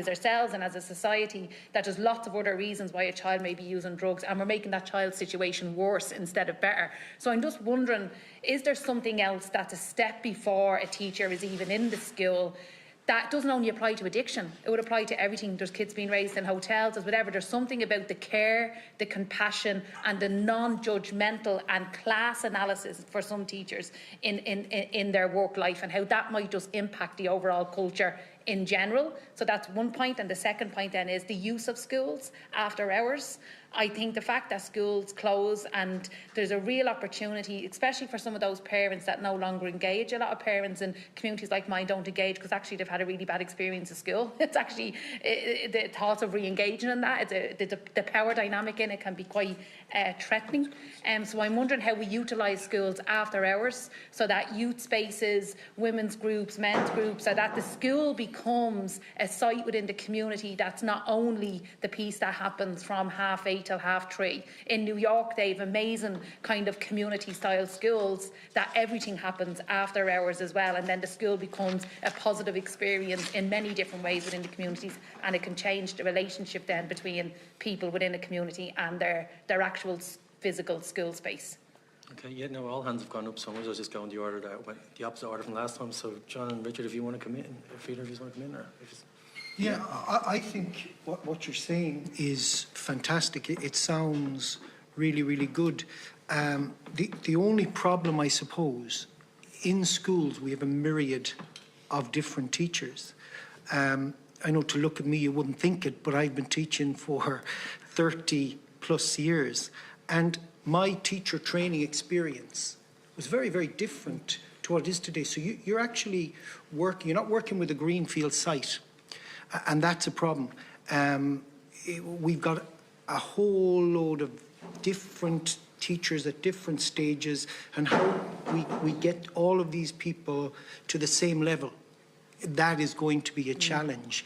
ourselves and as a society, that there's lots of other reasons why a child may be using drugs, and we're making that child's situation worse instead of better. So I'm just wondering, is there something else that's a step before a teacher is even in the school that doesn't only apply to addiction? It would apply to everything. There's kids being raised in hotels, there's whatever. There's something about the care, the compassion, and the non-judgmental and class analysis for some teachers in their work life, and how that might just impact the overall culture in general. So that's one point. And the second point then is the use of schools after hours. I think the fact that schools close, and there's a real opportunity, especially for some of those parents that no longer engage. A lot of parents in communities like mine don't engage because actually they've had a really bad experience at school. It's actually the thoughts of re-engaging in that, the power dynamic in it can be quite threatening. So I'm wondering how we utilise schools after hours, so that youth spaces, women's groups, men's groups, so that the school becomes a site within the community that's not only the piece that happens from 8:30 till 3:30. In New York, they have amazing kind of community-style schools that everything happens after hours as well, and then the school becomes a positive experience in many different ways within the communities, and it can change the relationship then between people within a community and their actual physical school space. Okay, yeah, no, all hands have gone up, so I was just going the order the opposite order from last time. So, John and Richard, if you want to come in, if either of you want to come in, or if it's... Yeah, I think what you're saying is fantastic. It sounds really, really good. The only problem, I suppose, in schools, we have a myriad of different teachers. I know to look at me, you wouldn't think it, but I've been teaching for 30 plus years. And my teacher training experience was very, very different to what it is today. So you're actually working, you're not working with a greenfield site. And that's a problem. We've got a whole load of different teachers at different stages, and how we get all of these people to the same level. That is going to be a challenge.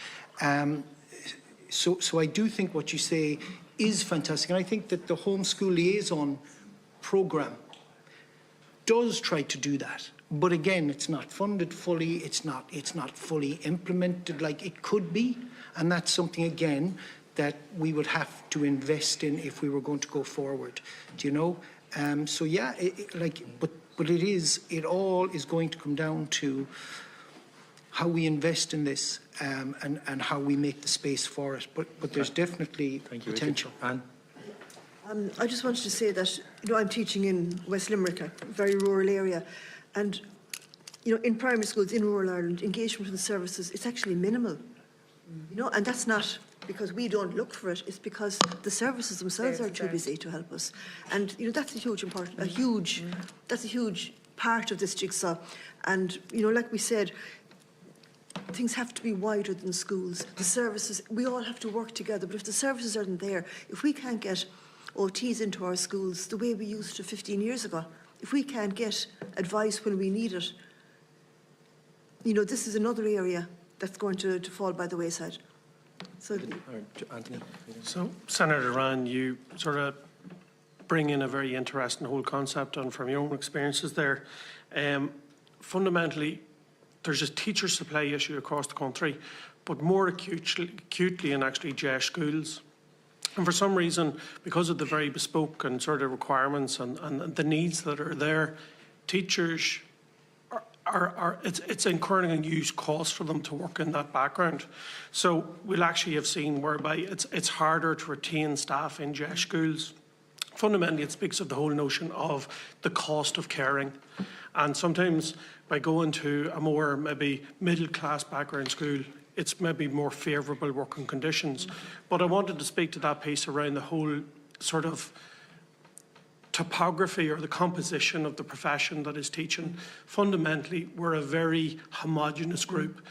So I do think what you say is fantastic. And I think that the homeschool liaison programme does try to do that. But again, it's not funded fully, it's not fully implemented like it could be. And that's something, again, that we would have to invest in if we were going to go forward. Do you know? So yeah, but it all is going to come down to how we invest in this and how we make the space for it. But there's definitely potential. Anne? I just wanted to say that, I'm teaching in West Limerick, a very rural area, and, in primary schools in rural Ireland, engagement with the services, it's actually minimal, and that's not because we don't look for it, it's because the services themselves are too busy to help us. And, that's a huge that's a huge part of this jigsaw. And, like we said, things have to be wider than schools. The services, we all have to work together, but if the services aren't there, if we can't get OTs into our schools the way we used to 15 years ago, if we can't get advice when we need it, this is another area that's going to fall by the wayside. So, Anthony? So, Senator Ryan, you sort of bring in a very interesting whole concept, and from your own experiences there, fundamentally, there's a teacher supply issue across the country, but more acutely in actually JESH schools. And for some reason, because of the very bespoke and sort of requirements and the needs that are there, teachers it's incurring a huge cost for them to work in that background. So we'll actually have seen whereby it's harder to retain staff in JESH schools. Fundamentally, it speaks of the whole notion of the cost of caring. And sometimes by going to a more maybe middle-class background school, it's maybe more favourable working conditions. But I wanted to speak to that piece around the whole sort of topography or the composition of the profession that is teaching. Fundamentally, we're a very homogenous group.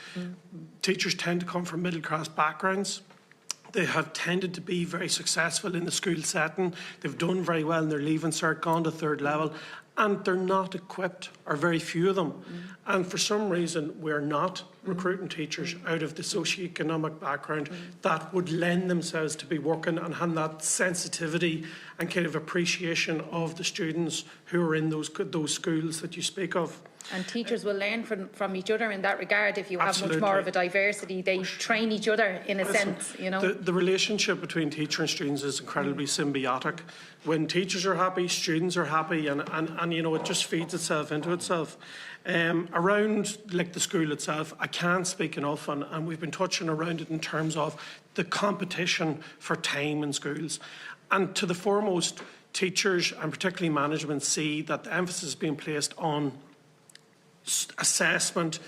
Teachers tend to come from middle-class backgrounds. They have tended to be very successful in the school setting. They've done very well in their Leaving Cert, gone to third level, and they're not equipped, or very few of them. And for some reason, we're not recruiting teachers out of the socioeconomic background that would lend themselves to be working and have that sensitivity and kind of appreciation of the students who are in those schools that you speak of. And teachers will learn from each other in that regard. If you have Absolutely. much more of a diversity, they train each other in a sense, The relationship between teacher and students is incredibly symbiotic. When teachers are happy, students are happy, and it just feeds itself into itself. Around like the school itself, I can't speak enough, and we've been touching around it in terms of the competition for time in schools. And to the foremost, teachers and particularly management see that the emphasis is being placed on assessment,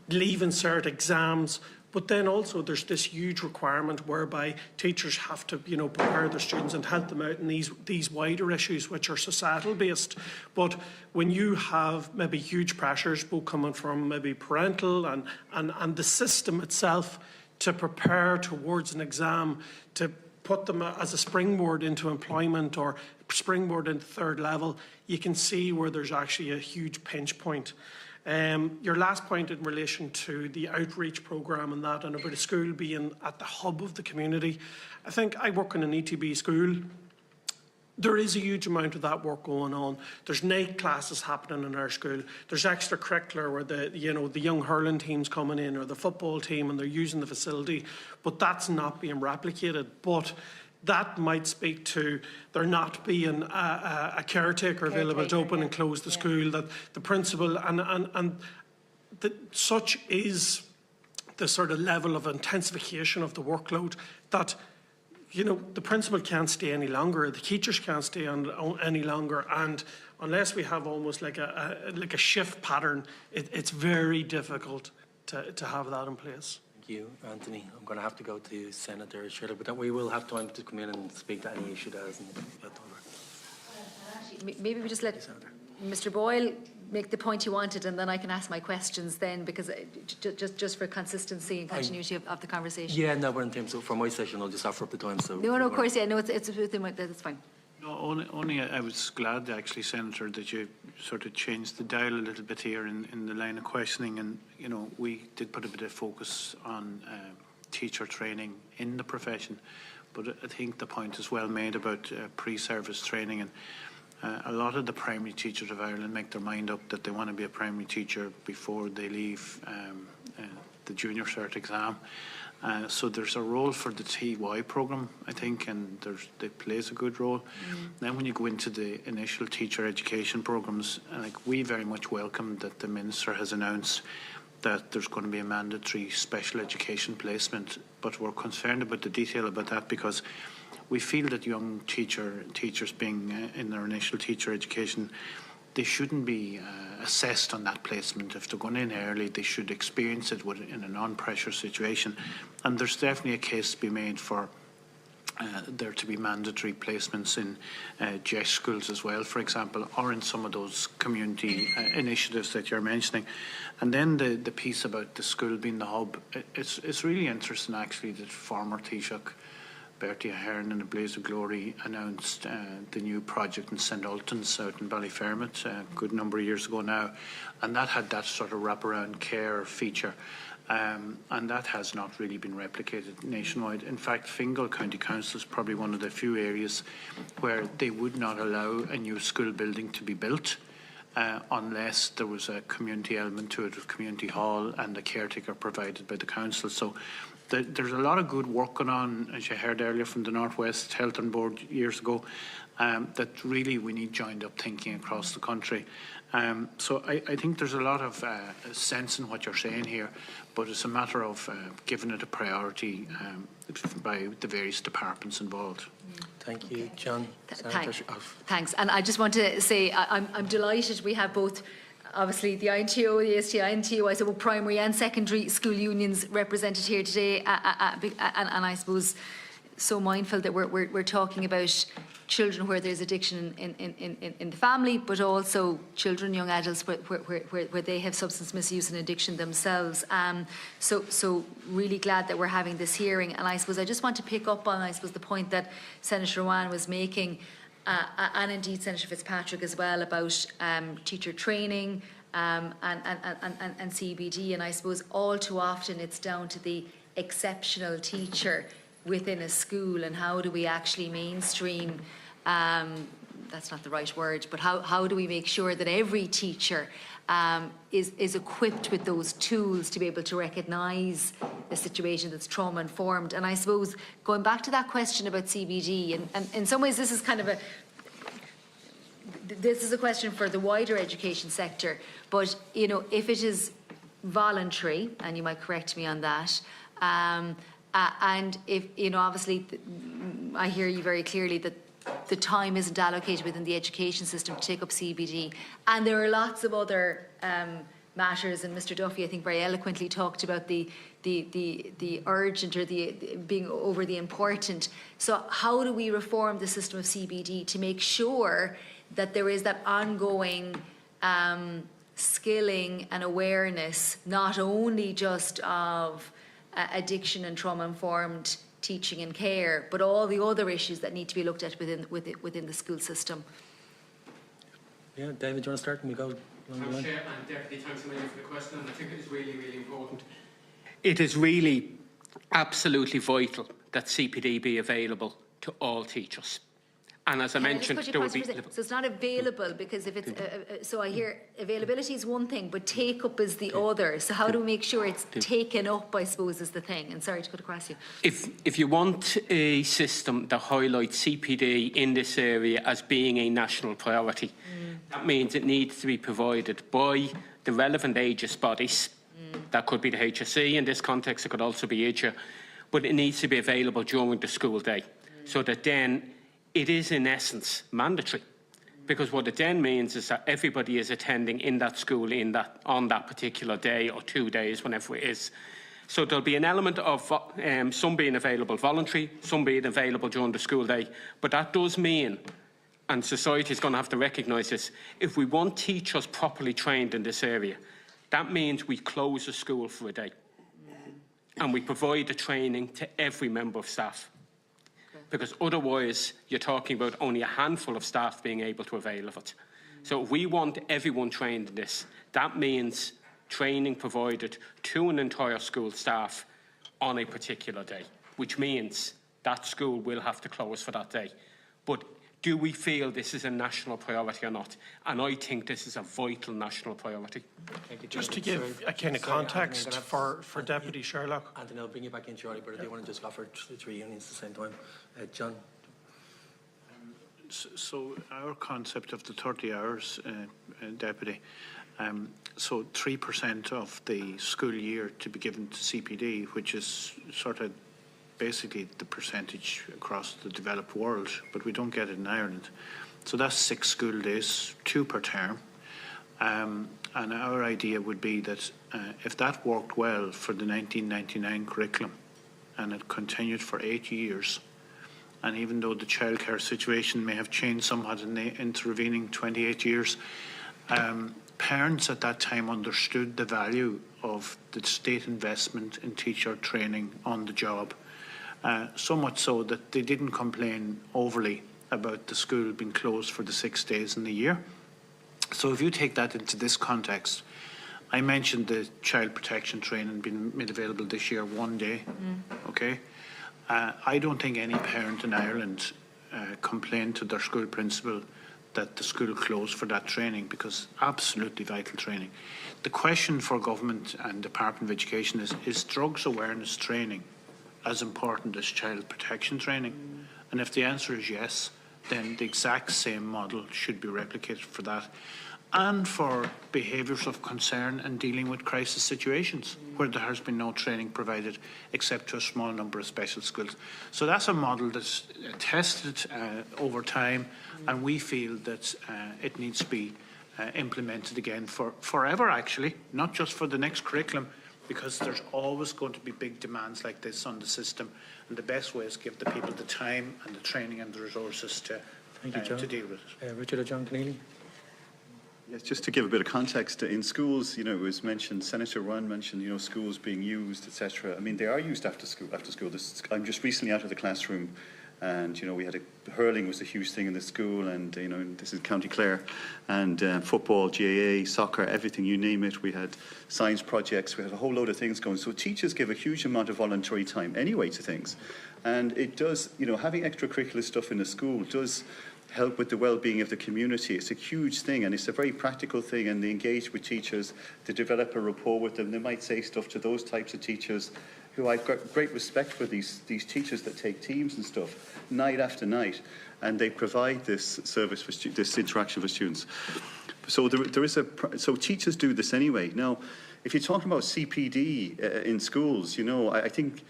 Leaving Cert exams, but then also there's this huge requirement whereby teachers have to, prepare their students and help them out in these wider issues which are societal based. But when you have maybe huge pressures, both coming from maybe parental and the system itself to prepare towards an exam, to put them as a springboard into employment or springboard into third level, you can see where there's actually a huge pinch point. Your last point in relation to the outreach programme and about a school being at the hub of the community. I think I work in an ETB school. There is a huge amount of that work going on. There's night classes happening in our school. There's extracurricular where the young hurling team's coming in, or the football team, and they're using the facility, but that's not being replicated. But that might speak to there not being a caretaker available to open and close the school, that the principal and such is the sort of level of intensification of the workload that you know, the principal can't stay any longer, the teachers can't stay on any longer, and unless we have almost like a shift pattern, it's very difficult to have that in place. Thank you, Anthony. I'm going to have to go to Senator Shirley, but we will have time to come in and speak to any issue that hasn't got over. Actually, maybe we just let Mr. Boyle make the point you wanted, and then I can ask my questions then, because just for consistency and continuity of the conversation. Yeah, no, but in terms of, for my session, I'll just offer up the time. So No, of course, yeah, no, it's within that's fine. No, only I was glad, actually, Senator, that you sort of changed the dial a little bit here in the line of questioning. And, you know, we did put a bit of focus on teacher training in the profession. But I think the point is well made about pre-service training. And a lot of the primary teachers of Ireland make their mind up that they want to be a primary teacher before they leave the junior cert exam. So there's a role for the TY programme, I think, and it plays a good role. Then when you go into the initial teacher education programmes, like, we very much welcome that the Minister has announced that there's going to be a mandatory special education placement, but we're concerned about the detail about that, because we feel that young teachers being in their initial teacher education, they shouldn't be assessed on that placement. If they're going in early, they should experience it in a non-pressure situation. And there's definitely a case to be made for there to be mandatory placements in JESH schools as well, for example, or in some of those community initiatives that you're mentioning. And then the piece about the school being the hub, it's really interesting, actually, that former Taoiseach Bertie Horan, in a blaze of glory, announced the new project in St Ultan's out in Ballyfermot a good number of years ago now, and that had that sort of wraparound care feature, and that has not really been replicated nationwide. In fact, Fingal County Council is probably one of the few areas where they would not allow a new school building to be built unless there was a community element to it, with community hall and a caretaker provided by the council. So there's a lot of good work going on, as you heard earlier from the North West Health Board years ago, that really we need joined up thinking across the country. So I think there's a lot of sense in what you're saying here, but it's a matter of giving it a priority by the various departments involved. Thank you, John. Thanks. And I just want to say I'm delighted we have both, obviously, the INTO, the ASTI and TOI, so both primary and secondary school unions represented here today, and I suppose so mindful that we're talking about children where there's addiction in the family, but also children, young adults where they have substance misuse and addiction themselves. So really glad that we're having this hearing. And I suppose I just want to pick up on, I suppose, the point that Senator Rowan was making, and indeed Senator Fitzpatrick as well, about teacher training and CBD. And I suppose all too often it's down to the exceptional teacher within a school, and how do we actually mainstream, that's not the right word, but how do we make sure that every teacher is equipped with those tools to be able to recognise a situation that's trauma informed. And I suppose going back to that question about CBD, and in some ways this is kind of a question for the wider education sector, but you know, if it is voluntary, and you might correct me on that, and if, you know, obviously I hear you very clearly that the time isn't allocated within the education system to take up CBD, and there are lots of other matters, and Mr. Duffy I think very eloquently talked about the urgent, or the being over the important. So how do we reform the system of CBD to make sure that there is that ongoing skilling and awareness, not only just of addiction and trauma-informed teaching and care, but all the other issues that need to be looked at within the school system? Yeah, David, do you want to start? And we go along the line. Chair, and Deputy, thanks a million for the question, and I think it is really, really important. It is really absolutely vital that CPD be available to all teachers. And as I mentioned, there will be... So it's not available, because if it's... so I hear availability is one thing, but take-up is the other. So how do we make sure it's taken up, I suppose, is the thing. And sorry to cut across you. If you want a system that highlights CPD in this area as being a national priority, that means it needs to be provided by the relevant aegis bodies. That could be the HSE in this context, it could also be IDGE, but it needs to be available during the school day. so that then it is in essence mandatory. Because what it then means is that everybody is attending in that school on that particular day or 2 days, whenever it is. So there'll be an element of some being available voluntary, some being available during the school day. But that does mean, and society is going to have to recognise this, if we want teachers properly trained in this area, that means we close the school for a day. And we provide the training to every member of staff. Because otherwise, you're talking about only a handful of staff being able to avail of it. So if we want everyone trained in this, that means training provided to an entire school staff on a particular day, which means that school will have to close for that day. But do we feel this is a national priority or not? And I think this is a vital national priority. Just to give a kind of context for Deputy Sherlock. Anthony, I'll bring you back in shortly, but I do want to just offer three unions at the same time. John. So our concept of the 30 hours, Deputy, so 3% of the school year to be given to CPD, which is sort of basically the percentage across the developed world, but we don't get it in Ireland. So that's 6 school days, 2 per term. And our idea would be that if that worked well for the 1999 curriculum and it continued for 8 years, and even though the childcare situation may have changed somewhat in the intervening 28 years, parents at that time understood the value of the state investment in teacher training on the job. So much so that they didn't complain overly about the school being closed for the 6 days in the year. So if you take that into this context, I mentioned the child protection training being made available this year 1 day, okay? I don't think any parent in Ireland complained to their school principal that the school closed for that training, because absolutely vital training. The question for government and Department of Education is drugs awareness training as important as child protection training? And if the answer is yes, then the exact same model should be replicated for that, and for behaviours of concern and dealing with crisis situations where there has been no training provided except to a small number of special schools. So that's a model that's tested over time, and we feel that it needs to be implemented again for forever, actually, not just for the next curriculum, because there's always going to be big demands like this on the system, and the best way is to give the people the time and the training and the resources to deal with it. Richard or John Conneely? Yes, just to give a bit of context, in schools, it was mentioned, Senator Horan mentioned, schools being used, etc. I mean, they are used after school. I'm just recently out of the classroom, and, we had hurling was a huge thing in the school, and, this is County Clare, and football, GAA, soccer, everything, you name it. We had science projects, we had a whole load of things going. So teachers give a huge amount of voluntary time anyway to things. And it does, having extracurricular stuff in the school does help with the well-being of the community. It's a huge thing, and it's a very practical thing, and they engage with teachers, they develop a rapport with them. They might say stuff to those types of teachers who I've got great respect for, these teachers that take teams and stuff night after night, and they provide this service for this interaction with students. So so teachers do this anyway. Now, if you're talking about CPD in schools, I think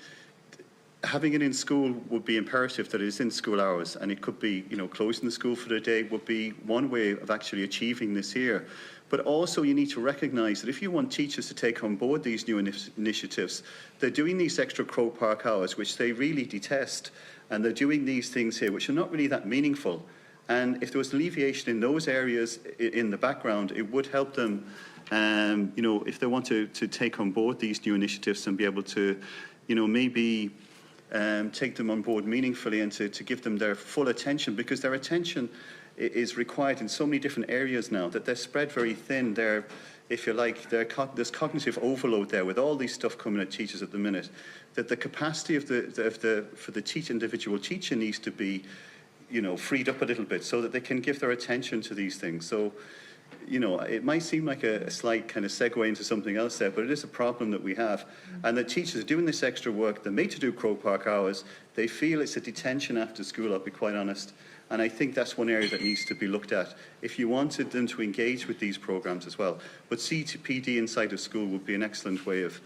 having it in school would be imperative, that it is in school hours, and it could be, closing the school for the day would be one way of actually achieving this here. But also you need to recognise that if you want teachers to take on board these new initiatives, they're doing these extra Croke Park hours, which they really detest, and they're doing these things here, which are not really that meaningful. And if there was alleviation in those areas in the background, it would help them, if they want to take on board these new initiatives and be able to, maybe take them on board meaningfully, and to give them their full attention, because their attention is required in so many different areas now that they're spread very thin. They're, if you like, there's cognitive overload there with all these stuff coming at teachers at the minute, that the capacity for the individual teacher needs to be, freed up a little bit so that they can give their attention to these things. So, it might seem like a slight kind of segue into something else there, but it is a problem that we have. And that teachers are doing this extra work, they're made to do Croke Park hours, they feel it's a detention after school, I'll be quite honest. And I think that's one area that needs to be looked at if you wanted them to engage with these programmes as well. But CPD inside of school would be an excellent way of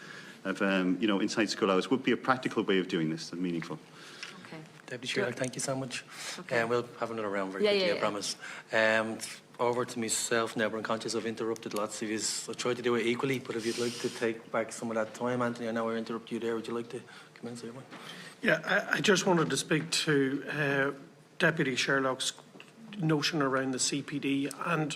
inside school hours, would be a practical way of doing this and meaningful. Okay. Deputy Chair, thank you so much. Okay. We'll have another round very Yeah, quickly, yeah, I yeah. promise. Over to myself now, but I'm conscious I've interrupted lots of you. I'll try to do it equally, but if you'd like to take back some of that time, Anthony, I know I interrupted you there. Would you like to come in, say one? Yeah, I just wanted to speak to Deputy Sherlock's notion around the CPD, and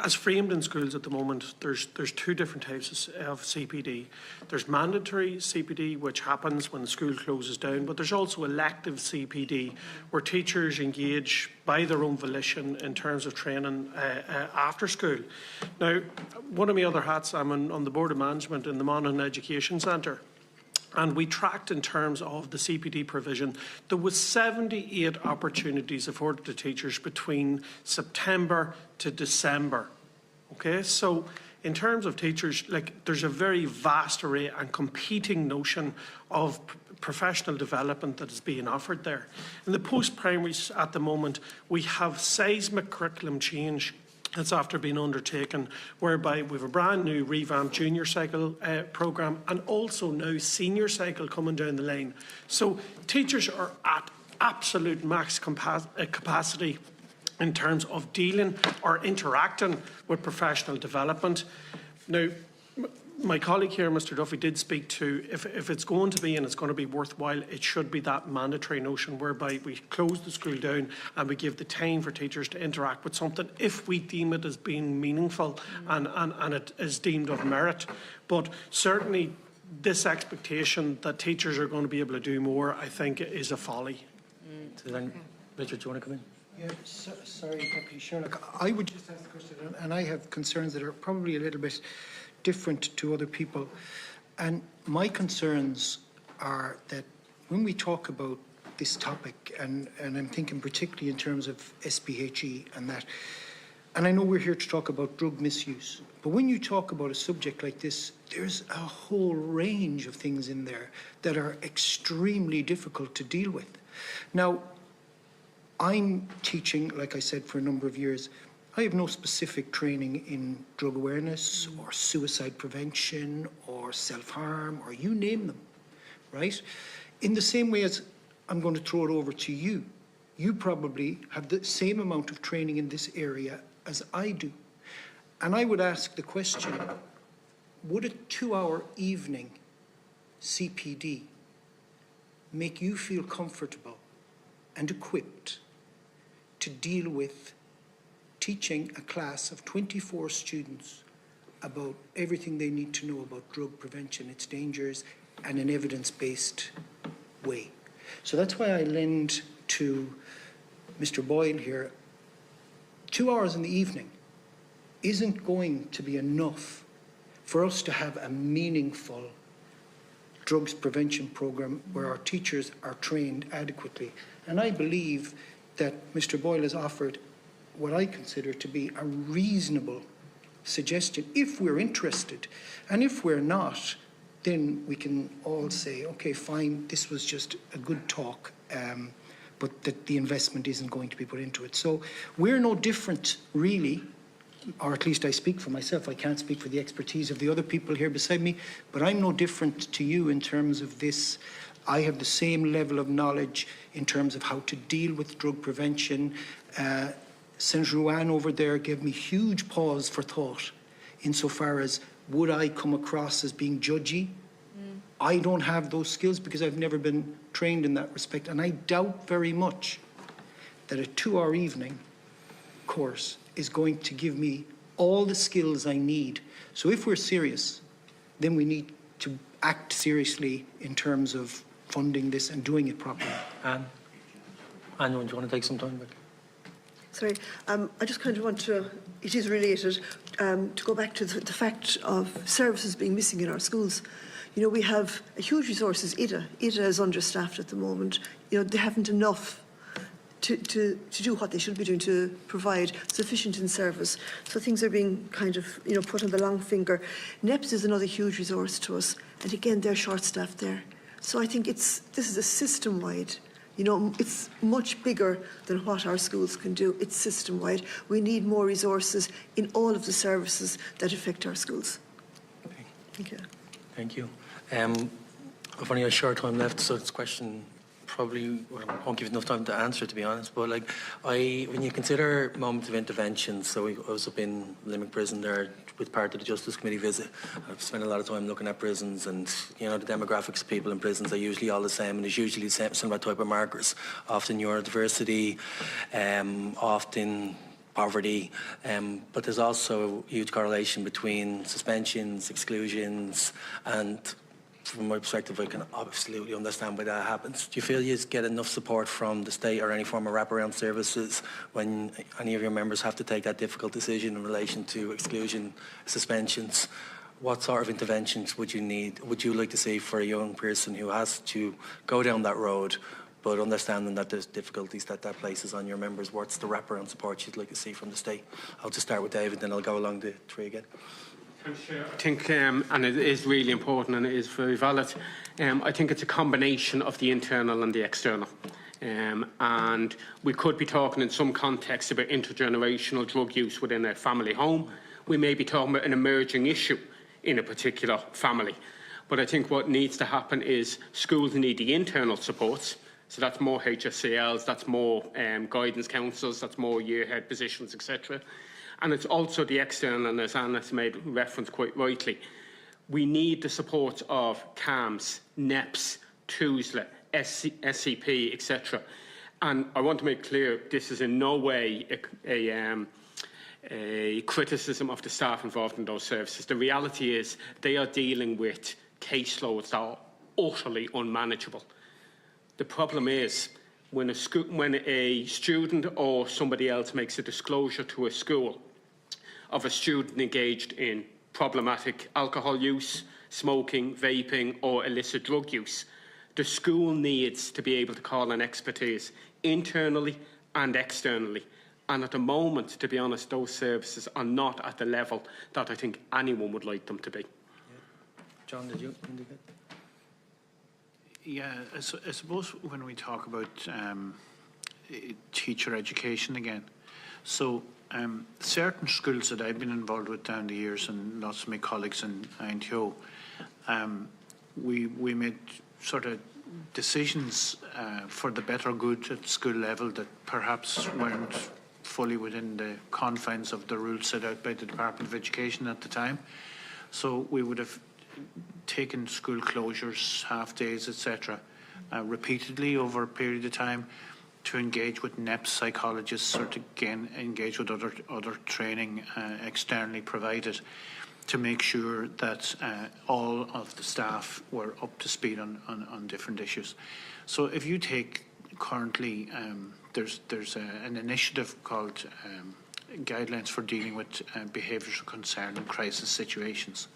as framed in schools at the moment, there's two different types of CPD. There's mandatory CPD, which happens when the school closes down, but there's also elective CPD, where teachers engage by their own volition in terms of training after school. Now, one of my other hats, I'm on the Board of Management in the Monaghan Education Centre. And we tracked in terms of the CPD provision. There was 78 opportunities afforded to teachers between September to December. Okay, so in terms of teachers, like, there's a very vast array and competing notion of professional development that is being offered there. In the post-primaries at the moment, we have seismic curriculum change that's after being undertaken, whereby we have a brand new revamped junior cycle programme and also now senior cycle coming down the line. So teachers are at absolute max capacity in terms of dealing or interacting with professional development. Now, my colleague here, Mr. Duffy, did speak to if it's going to be and it's going to be worthwhile, it should be that mandatory notion whereby we close the school down and we give the time for teachers to interact with something if we deem it as being meaningful and it is deemed of merit. But certainly this expectation that teachers are going to be able to do more, I think, is a folly. Richard, do you want to come in? Yeah, sorry, Deputy Sherlock. I would just ask the question, and I have concerns that are probably a little bit different to other people. And my concerns are that when we talk about this topic, and I'm thinking particularly in terms of SPHE and that, and I know we're here to talk about drug misuse, but when you talk about a subject like this, there's a whole range of things in there that are extremely difficult to deal with. Now, I'm teaching, like I said, for a number of years. I have no specific training in drug awareness or suicide prevention or self-harm or you name them, right? In the same way as I'm going to throw it over to you, you probably have the same amount of training in this area as I do. And I would ask the question, would a 2-hour evening CPD make you feel comfortable and equipped to deal with teaching a class of 24 students about everything they need to know about drug prevention, its dangers, and an evidence-based way? So that's why I lend to Mr. Boyle here. 2 hours in the evening isn't going to be enough for us to have a meaningful drugs prevention program where our teachers are trained adequately. And I believe that Mr. Boyle has offered what I consider to be a reasonable suggestion if we're interested. And if we're not, then we can all say, okay, fine, this was just a good talk, but that the investment isn't going to be put into it. So we're no different, really, or at least I speak for myself. I can't speak for the expertise of the other people here beside me, but I'm no different to you in terms of this. I have the same level of knowledge in terms of how to deal with drug prevention. Senator Ruan over there gave me huge pause for thought insofar as would I come across as being judgy? I don't have those skills because I've never been trained in that respect, and I doubt very much that a 2-hour evening course is going to give me all the skills I need. So if we're serious, then we need to act seriously in terms of funding this and doing it properly. Anne, do you want to take some time back? Sorry, I just kind of want to, it is related, to go back to the fact of services being missing in our schools. You know, we have a huge resources. IDA is understaffed at the moment. You know, they haven't enough to do what they should be doing to provide sufficient in service. So things are being kind of, you know, put on the long finger. NEPS is another huge resource to us. And again, they're short-staffed there. So I think this is a system-wide. You know, it's much bigger than what our schools can do. It's system-wide. We need more resources in all of the services that affect our schools. Thank you. Thank you. I've only a short time left, so it's a question probably won't give enough time to answer, to be honest. But like, when you consider moments of intervention, so I was up in Limerick Prison there with part of the Justice Committee visit. I've spent a lot of time looking at prisons, and you know the demographics of people in prisons are usually all the same, and there's usually similar type of markers. Often neurodiversity, often poverty, but there's also a huge correlation between suspensions, exclusions, and from my perspective, I can absolutely understand why that happens. Do you feel you get enough support from the state or any form of wraparound services when any of your members have to take that difficult decision in relation to exclusion, suspensions? What sort of interventions would you like to see for a young person who has to go down that road, but understanding that there's difficulties that places on your members? What's the wraparound support you'd like to see from the state? I'll just start with David, then I'll go along the three again. I think, and it is really important and it is very valid, I think it's a combination of the internal and the external. And we could be talking in some contexts about intergenerational drug use within a family home. We may be talking about an emerging issue in a particular family. But I think what needs to happen is schools need the internal supports. So that's more HSCLs, that's more guidance counsellors, that's more year-head positions, etc. And it's also the external, and as Anna's made reference quite rightly, we need the support of CAMS, NEPS, TUSLA, SCP, etc. And I want to make clear, this is in no way a criticism of the staff involved in those services. The reality is they are dealing with caseloads that are utterly unmanageable. The problem is when a student or somebody else makes a disclosure to a school of a student engaged in problematic alcohol use, smoking, vaping or illicit drug use, the school needs to be able to call on expertise internally and externally. And at the moment, to be honest, those services are not at the level that I think anyone would like them to be. John, did you indicate? Yeah, I suppose when we talk about teacher education again, so certain schools that I've been involved with down the years, and lots of my colleagues in INTO, we made sort of decisions for the better good at school level that perhaps weren't fully within the confines of the rules set out by the Department of Education at the time. So we would have taken school closures, half days, etc., repeatedly over a period of time to engage with NEPS psychologists or to again engage with other training externally provided to make sure that all of the staff were up to speed on different issues. So if you take currently, there's an initiative called Guidelines for Dealing with Behaviours of Concern in Crisis Situations.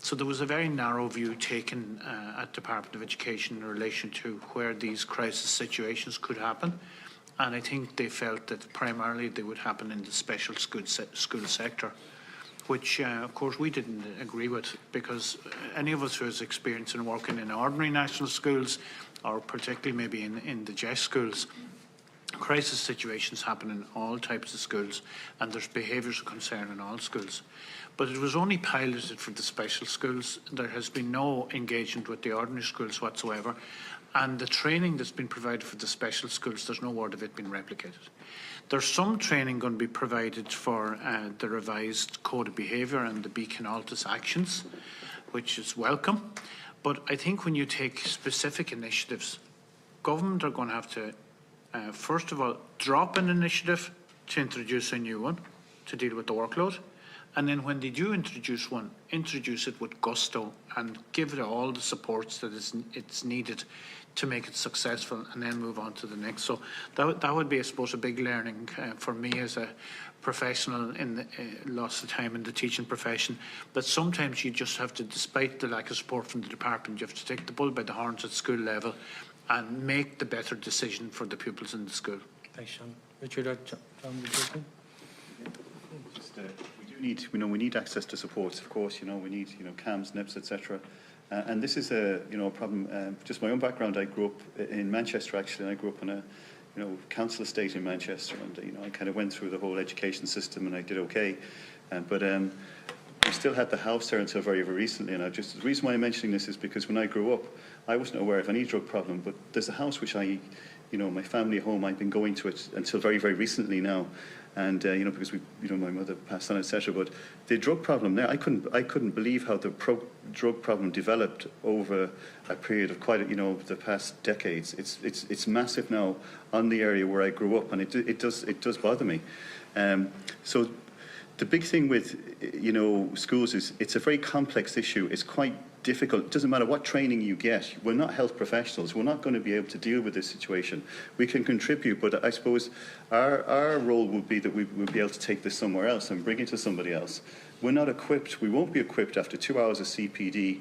So there was a very narrow view taken at Department of Education in relation to where these crisis situations could happen. And I think they felt that primarily they would happen in the special school sector, which of course we didn't agree with, because any of us who has experience in working in ordinary national schools, or particularly maybe in the JES schools, crisis situations happen in all types of schools, and there's behaviours of concern in all schools. But it was only piloted for the special schools. There has been no engagement with the ordinary schools whatsoever. And the training that's been provided for the special schools, there's no word of it being replicated. There's some training going to be provided for the revised Code of Behaviour and the Beacon Altus actions, which is welcome. But I think when you take specific initiatives, government are going to have to, first of all, drop an initiative to introduce a new one to deal with the workload. And then when they do introduce one, introduce it with gusto and give it all the supports that it's needed to make it successful, and then move on to the next. So that would be, I suppose, a big learning for me as a professional in the, lots of time in the teaching profession, that sometimes you just have to, despite the lack of support from the department, you have to take the bull by the horns at school level and make the better decision for the pupils in the school. Thanks, Sean. Richard or John, would you we need access to supports, of course. We need CAMS, NEPS, etc. And this is a problem. Just my own background. I grew up in Manchester, actually. And I grew up in a council estate in Manchester, and I kind of went through the whole education system, and I did okay. But we still had the house there until very, very recently. And the reason why I'm mentioning this is because when I grew up, I wasn't aware of any drug problem, but there's a house which my family home, I've been going to it until very, very recently now. And, because my mother passed on, etc. But the drug problem there, I couldn't believe how the drug problem developed over a period of quite, the past decades. It's massive now on the area where I grew up, and it does bother me. So the big thing with, schools is it's a very complex issue. It's quite difficult. It doesn't matter what training you get. We're not health professionals. We're not going to be able to deal with this situation. We can contribute, but I suppose our role would be that we would be able to take this somewhere else and bring it to somebody else. We're not equipped. We won't be equipped after 2 hours of CPD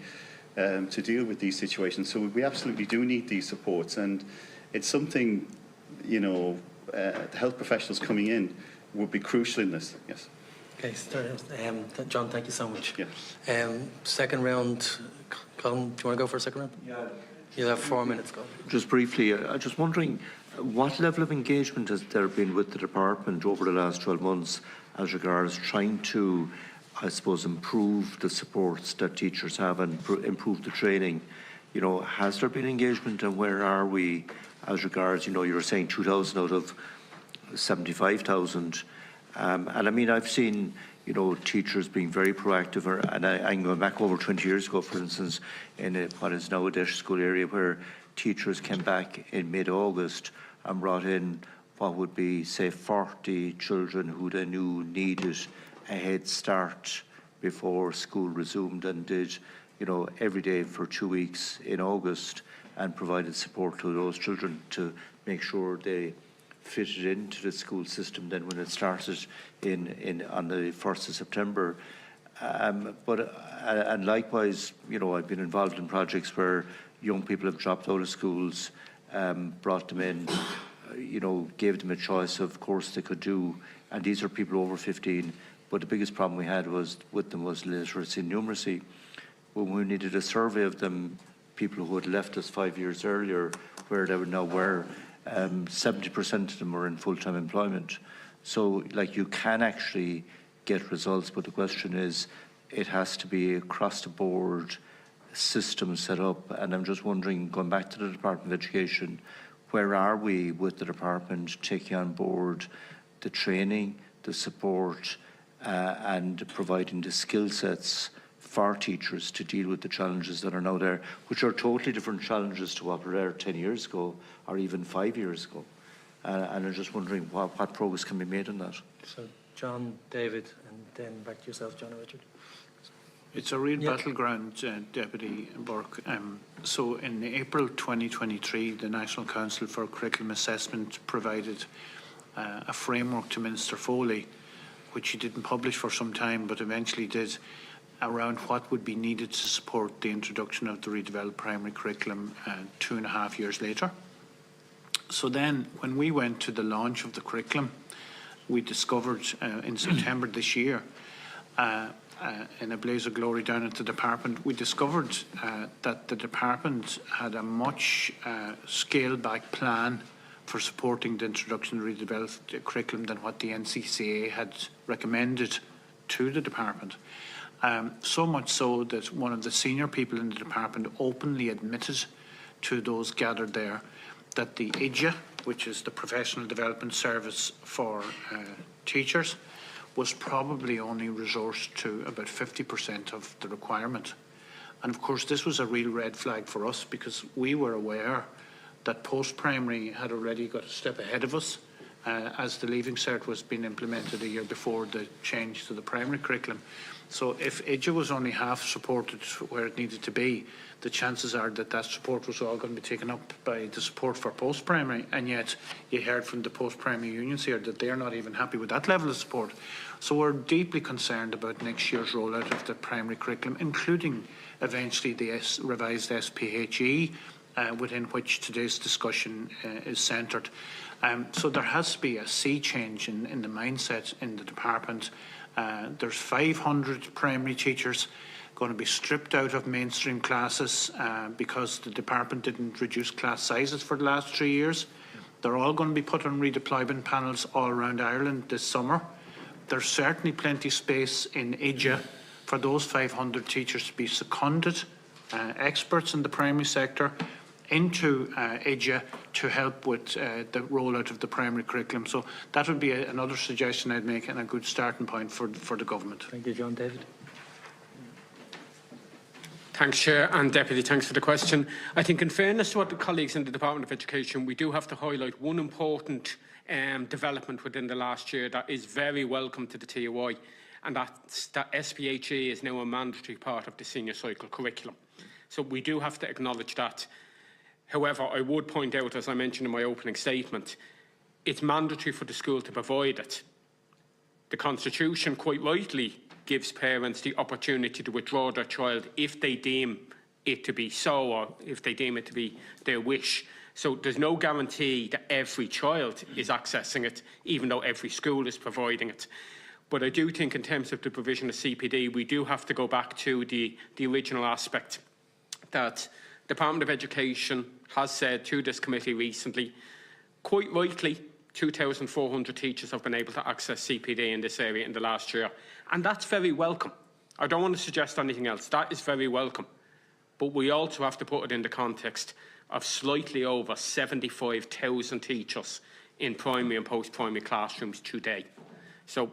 to deal with these situations. So we absolutely do need these supports, and it's something, the health professionals coming in would be crucial in this. Yes. Okay, John, thank you so much. Yeah. Second round, Colin, do you want to go for a second round? Yeah. You'll have 4 minutes, Colin. Just briefly, I'm just wondering, what level of engagement has there been with the department over the last 12 months as regards trying to, I suppose, improve the supports that teachers have and improve the training? Has there been engagement, and where are we as regards, you were saying 2,000 out of 75,000. And I mean, I've seen, teachers being very proactive, and I'm going back over 20 years ago, for instance, in what is now a Daesh school area, where teachers came back in mid-August and brought in what would be, say, 40 children who they knew needed a head start before school resumed, and did, every day for 2 weeks in August, and provided support to those children to make sure they fitted into the school system then when it started on the 1st of September. And likewise, I've been involved in projects where young people have dropped out of schools, brought them in, gave them a choice of course they could do, and these are people over 15. But the biggest problem we had with them was literacy and numeracy. When we needed a survey of them, people who had left us 5 years earlier, where they now were, 70% of them are in full-time employment. So, you can actually get results, but the question is, it has to be across-the-board system set up. And I'm just wondering, going back to the Department of Education, where are we with the department taking on board the training, the support, and providing the skill sets for teachers to deal with the challenges that are now there, which are totally different challenges to what were there 10 years ago or even 5 years ago. And I'm just wondering what progress can be made on that. So, John, David, and then back to yourself, John and Richard. It's a real battleground, Deputy Burke. So in April 2023, the National Council for Curriculum Assessment provided a framework to Minister Foley, which he didn't publish for some time, but eventually did, around what would be needed to support the introduction of the redeveloped primary curriculum 2.5 years later. So then, when we went to the launch of the curriculum, we discovered in September this year, in a blaze of glory down at the department, we discovered that the department had a much scaled-back plan for supporting the introduction of the redeveloped curriculum than what the NCCA had recommended to the department. So much so that one of the senior people in the department openly admitted to those gathered there that the IDEA, which is the Professional Development Service for teachers, was probably only resourced to about 50% of the requirement. And of course this was a real red flag for us, because we were aware that post-primary had already got a step ahead of us as the Leaving Cert was being implemented a year before the change to the primary curriculum. So if IDEA was only half supported where it needed to be, the chances are that that support was all going to be taken up by the support for post-primary, and yet you heard from the post-primary unions here that they're not even happy with that level of support. So we're deeply concerned about next year's rollout of the primary curriculum, including eventually the revised SPHE, within which today's discussion is centred. So there has to be a sea change in the mindset in the department. There's 500 primary teachers going to be stripped out of mainstream classes because the department didn't reduce class sizes for the last 3 years. They're all going to be put on redeployment panels all around Ireland this summer. There's certainly plenty of space in IDEA for those 500 teachers to be seconded experts in the primary sector into EDGA to help with the rollout of the primary curriculum. So that would be another suggestion I'd make and a good starting point for the government. Thank you, John. David. Thanks, Chair and Deputy. Thanks for the question. I think in fairness to what the colleagues in the Department of Education, we do have to highlight one important development within the last year that is very welcome to the TOI, and that's that SPHE is now a mandatory part of the senior cycle curriculum. So we do have to acknowledge that. However, I would point out, as I mentioned in my opening statement, it's mandatory for the school to provide it. The Constitution, quite rightly, gives parents the opportunity to withdraw their child if they deem it to be so, or if they deem it to be their wish. So there's no guarantee that every child is accessing it, even though every school is providing it. But I do think in terms of the provision of CPD, we do have to go back to the original aspect that the Department of Education has said to this committee recently, quite rightly, 2,400 teachers have been able to access CPD in this area in the last year. And that's very welcome. I don't want to suggest anything else. That is very welcome. But we also have to put it in the context of slightly over 75,000 teachers in primary and post-primary classrooms today. So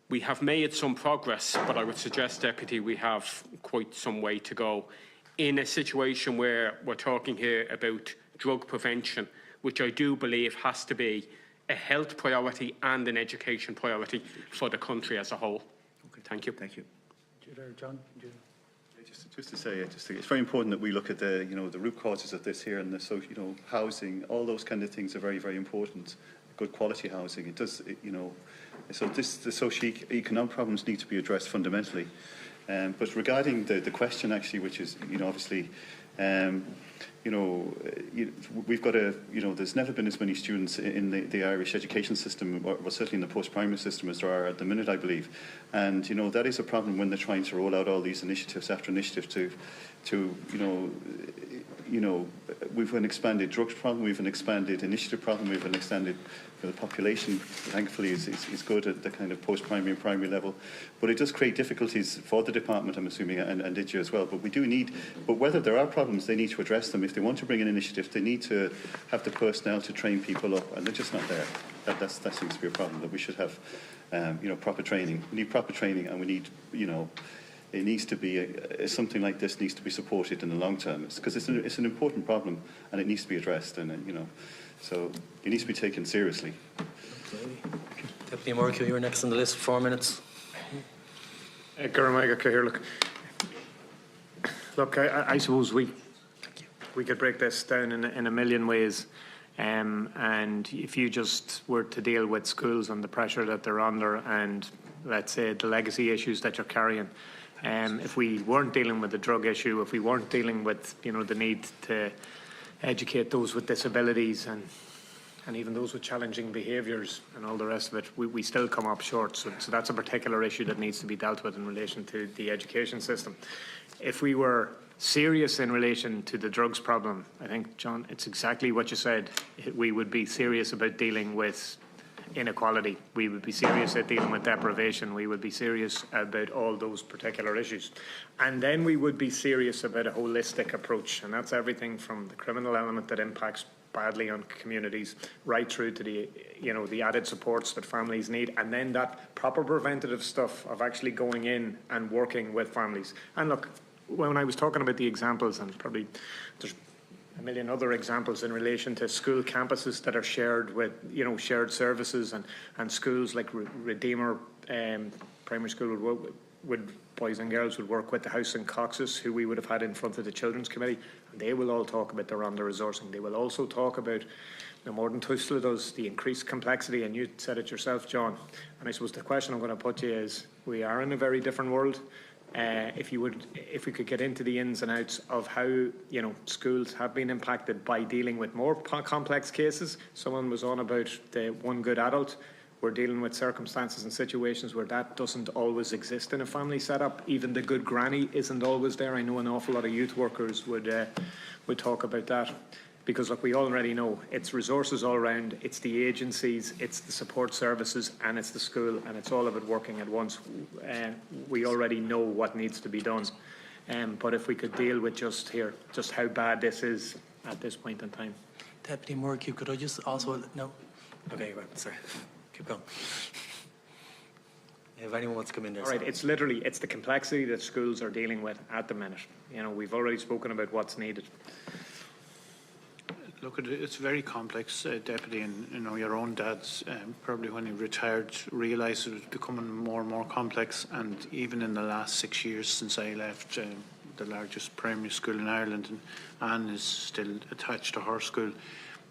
we have made some progress, but I would suggest, Deputy, we have quite some way to go in a situation where we're talking here about drug prevention, which I do believe has to be a health priority and an education priority for the country as a whole. Okay. Thank you. Thank you. John? Just to say, it's very important that we look at the root causes of this here, and the housing, all those kind of things are very, very important. Good quality housing. It does, so the socio-economic problems need to be addressed fundamentally. But regarding the question, actually, which is, obviously, we've got there's never been as many students in the Irish education system, or certainly in the post-primary system, as there are at the minute, I believe. And, that is a problem when they're trying to roll out all these initiatives after initiative we've an expanded drugs problem, we've an expanded initiative problem, we've an extended the population, thankfully, is good at the kind of post-primary and primary level. But it does create difficulties for the department, I'm assuming, and IDGA as well. But we do need, but whether there are problems, they need to address them. If they want to bring an initiative, they need to have the personnel to train people up, and they're just not there. That seems to be a problem, that we should have, proper training. We need proper training, and we need, it needs to be, something like this needs to be supported in the long term, because it's an important problem, and it needs to be addressed, and so it needs to be taken seriously. Deputy Morricue, you're next on the list. 4 minutes. Look, I suppose we could break this down in a million ways. And if you just were to deal with schools and the pressure that they're under, and let's say the legacy issues that you're carrying, if we weren't dealing with the drug issue, if we weren't dealing with the need to educate those with disabilities and even those with challenging behaviours and all the rest of it, we still come up short. So that's a particular issue that needs to be dealt with in relation to the education system. If we were serious in relation to the drugs problem, I think, John, it's exactly what you said. We would be serious about dealing with inequality. We would be serious at dealing with deprivation. We would be serious about all those particular issues. And then we would be serious about a holistic approach. And that's everything from the criminal element that impacts badly on communities, right through to the added supports that families need, and then that proper preventative stuff of actually going in and working with families. And look, when I was talking about the examples, and probably there's a million other examples in relation to school campuses that are shared with, shared services, and schools like Redeemer Primary School would boys and girls would work with the House in Cox's, who we would have had in front of the Children's Committee, and they will all talk about their under-resourcing. They will also talk about, more than Tussla does, the increased complexity, and you said it yourself, John. And I suppose the question I'm going to put to you is, we are in a very different world. If we could get into the ins and outs of how schools have been impacted by dealing with more complex cases. Someone was on about the one good adult. We're dealing with circumstances and situations where that doesn't always exist in a family setup. Even the good granny isn't always there. I know an awful lot of youth workers would talk about that. Because, look, we already know it's resources all around, it's the agencies, it's the support services, and it's the school, and it's all of it working at once. We already know what needs to be done. But if we could deal with just how bad this is at this point in time. Deputy Murky, could I just also... No? Okay, right, sorry. Keep going. If anyone wants to come in there. All right, it's the complexity that schools are dealing with at the minute. You know, we've already spoken about what's needed. Look, it's very complex, Deputy, and you know your own dad's probably when he retired realised it was becoming more and more complex. And even in the last 6 years since I left the largest primary school in Ireland, and Anne is still attached to her school,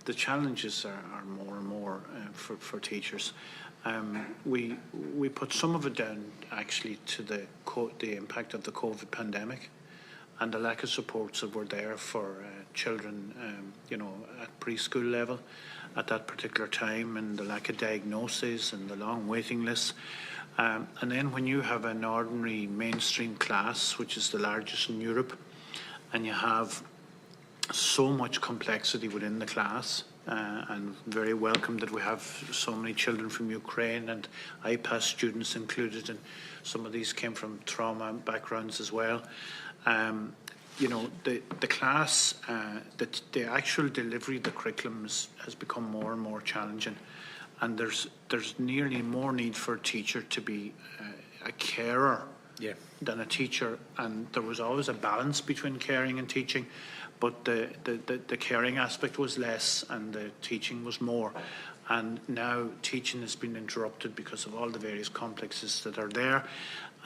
the challenges are more and more for teachers. We put some of it down actually to the impact of the COVID pandemic and the lack of supports that were there for children, you know, at preschool level at that particular time, and the lack of diagnosis and the long waiting lists. And then when you have an ordinary mainstream class, which is the largest in Europe, and you have so much complexity within the class, and very welcome that we have so many children from Ukraine and IPAS students included, and some of these came from trauma backgrounds as well. You know, the class, the actual delivery of the curriculum has become more and more challenging, and there's nearly more need for a teacher to be a carer than a teacher, and there was always a balance between caring and teaching, but the caring aspect was less and the teaching was more. And now teaching has been interrupted because of all the various complexes that are there,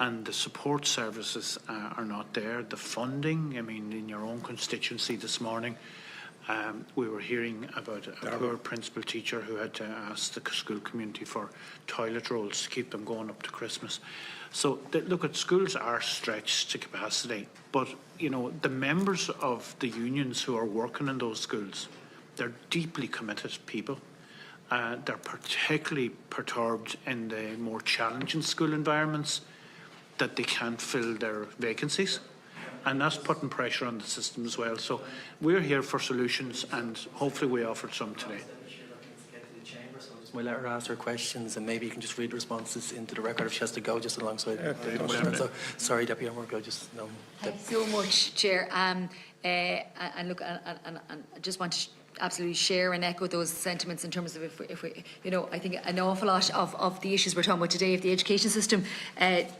and the support services are not there. The funding, I mean, in your own constituency this morning, we were hearing about a poor principal teacher who had to ask the school community for toilet rolls to keep them going up to Christmas. So, look, at schools are stretched to capacity, but, you know, the members of the unions who are working in those schools, they're deeply committed people. They're particularly perturbed in the more challenging school environments that they can't fill their vacancies. And that's putting pressure on the system as well. So we're here for solutions, and hopefully we offered some today. We'll let her ask her questions, and maybe you can just read the responses into the record if she has to go just alongside. So, sorry, Deputy O'Rourke, I just know. Thanks so much, Chair. And look, and I just want to absolutely share and echo those sentiments in terms of if we you know, I think an awful lot of the issues we're talking about today, if the education system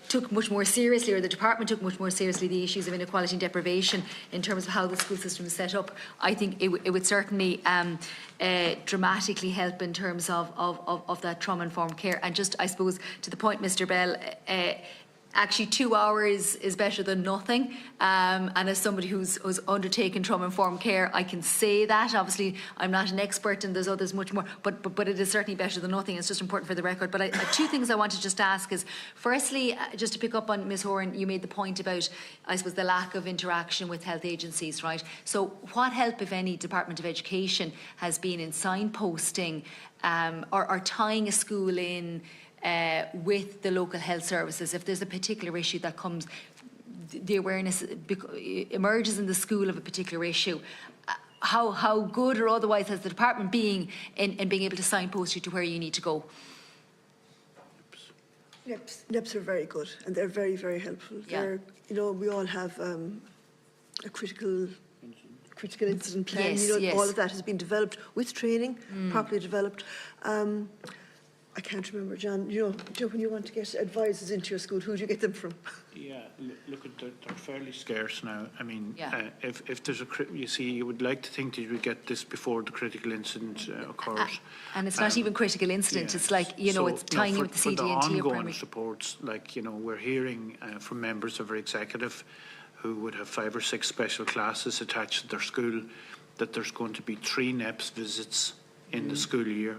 took much more seriously, or the department took much more seriously, the issues of inequality and deprivation in terms of how the school system is set up, I think it would certainly dramatically help in terms of that trauma-informed care. And just, I suppose, to the point, Mr. Bell, actually 2 hours is better than nothing, and as somebody who's undertaken trauma-informed care, I can say that. Obviously I'm not an expert and there's others much more, but it is certainly better than nothing. It's just important for the record. But two things I want to just ask is, firstly, just to pick up on Ms. Horan, you made the point about, I suppose, the lack of interaction with health agencies, right? So what help, if any, Department of Education has been in signposting or tying a school in with the local health services if there's a particular issue that comes, the awareness emerges in the school of a particular issue? How good or otherwise has the department been in being able to signpost you to where you need to go? NEPs are very good, and they're very, very helpful. Yeah. They're, you know, we all have a critical incident plan. Yes, you know, yes. all of that has been developed with training, properly developed. I can't remember, John, you know, when you want to get advisors into your school, who do you get them from? Yeah, Look, they're fairly scarce now. I mean, if there's you see, you would like to think that you would get this before the critical incident occurs. And it's not even critical incident. Yeah. It's like, you know, it's tying with the CDNT. For the ongoing supports, like, you know, we're hearing from members of our executive who would have 5 or 6 special classes attached to their school, that there's going to be 3 NEPS visits in the school year.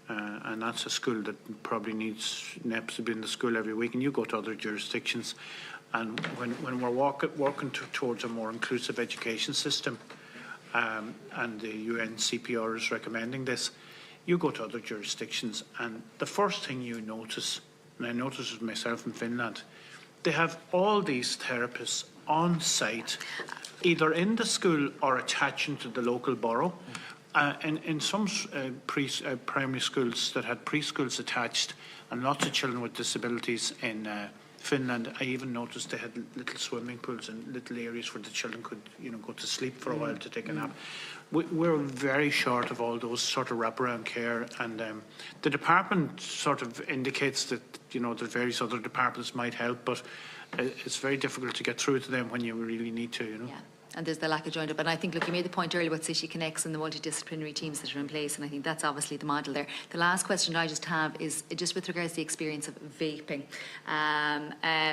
And that's a school that probably needs NEPs to be in the school every week. And you go to other jurisdictions, and when we're walking towards a more inclusive education system, and the UN CPR is recommending this, you go to other jurisdictions, and the first thing you notice, and I noticed it myself in Finland, they have all these therapists on site either in the school or attaching to the local borough. In some primary schools that had preschools attached, and lots of children with disabilities in Finland, I even noticed they had little swimming pools and little areas where the children could, go to sleep for a while to take a nap. We're very short of all those sort of wraparound care, and the department sort of indicates that that various other departments might help, but it's very difficult to get through to them when you really need to. Yeah. And there's the lack of joined up. And I think, look, you made the point earlier about City Connects and the multidisciplinary teams that are in place, and I think that's obviously the model there. The last question I just have is just with regards to the experience of vaping,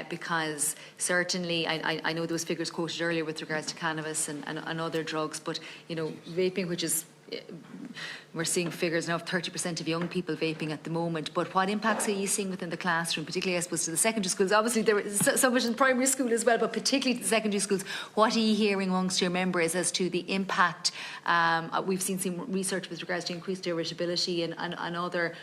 because certainly I know there was figures quoted earlier with regards to cannabis and other drugs, but vaping, which is we're seeing figures now of 30% of young people vaping at the moment. But what impacts are you seeing within the classroom, particularly, I suppose, to the secondary schools? Obviously, there is so much in primary school as well, but particularly to the secondary schools. What are you hearing amongst your members as to the impact? We've seen some research with regards to increased irritability and other.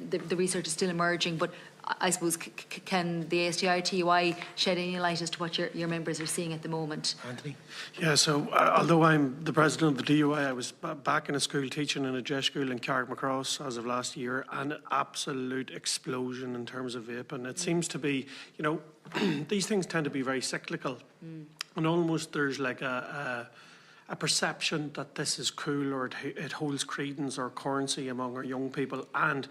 The research is still emerging, but I suppose, can the ASTI TUI shed any light as to what your members are seeing at the moment? Anthony? Yeah, so although I'm the president of the DUI, I was back in a school teaching in a JES school in Carrickmacross as of last year, and an absolute explosion in terms of vaping. It seems to be, these things tend to be very cyclical, and almost there's like a perception that this is cool, or it holds credence or currency among our young people, and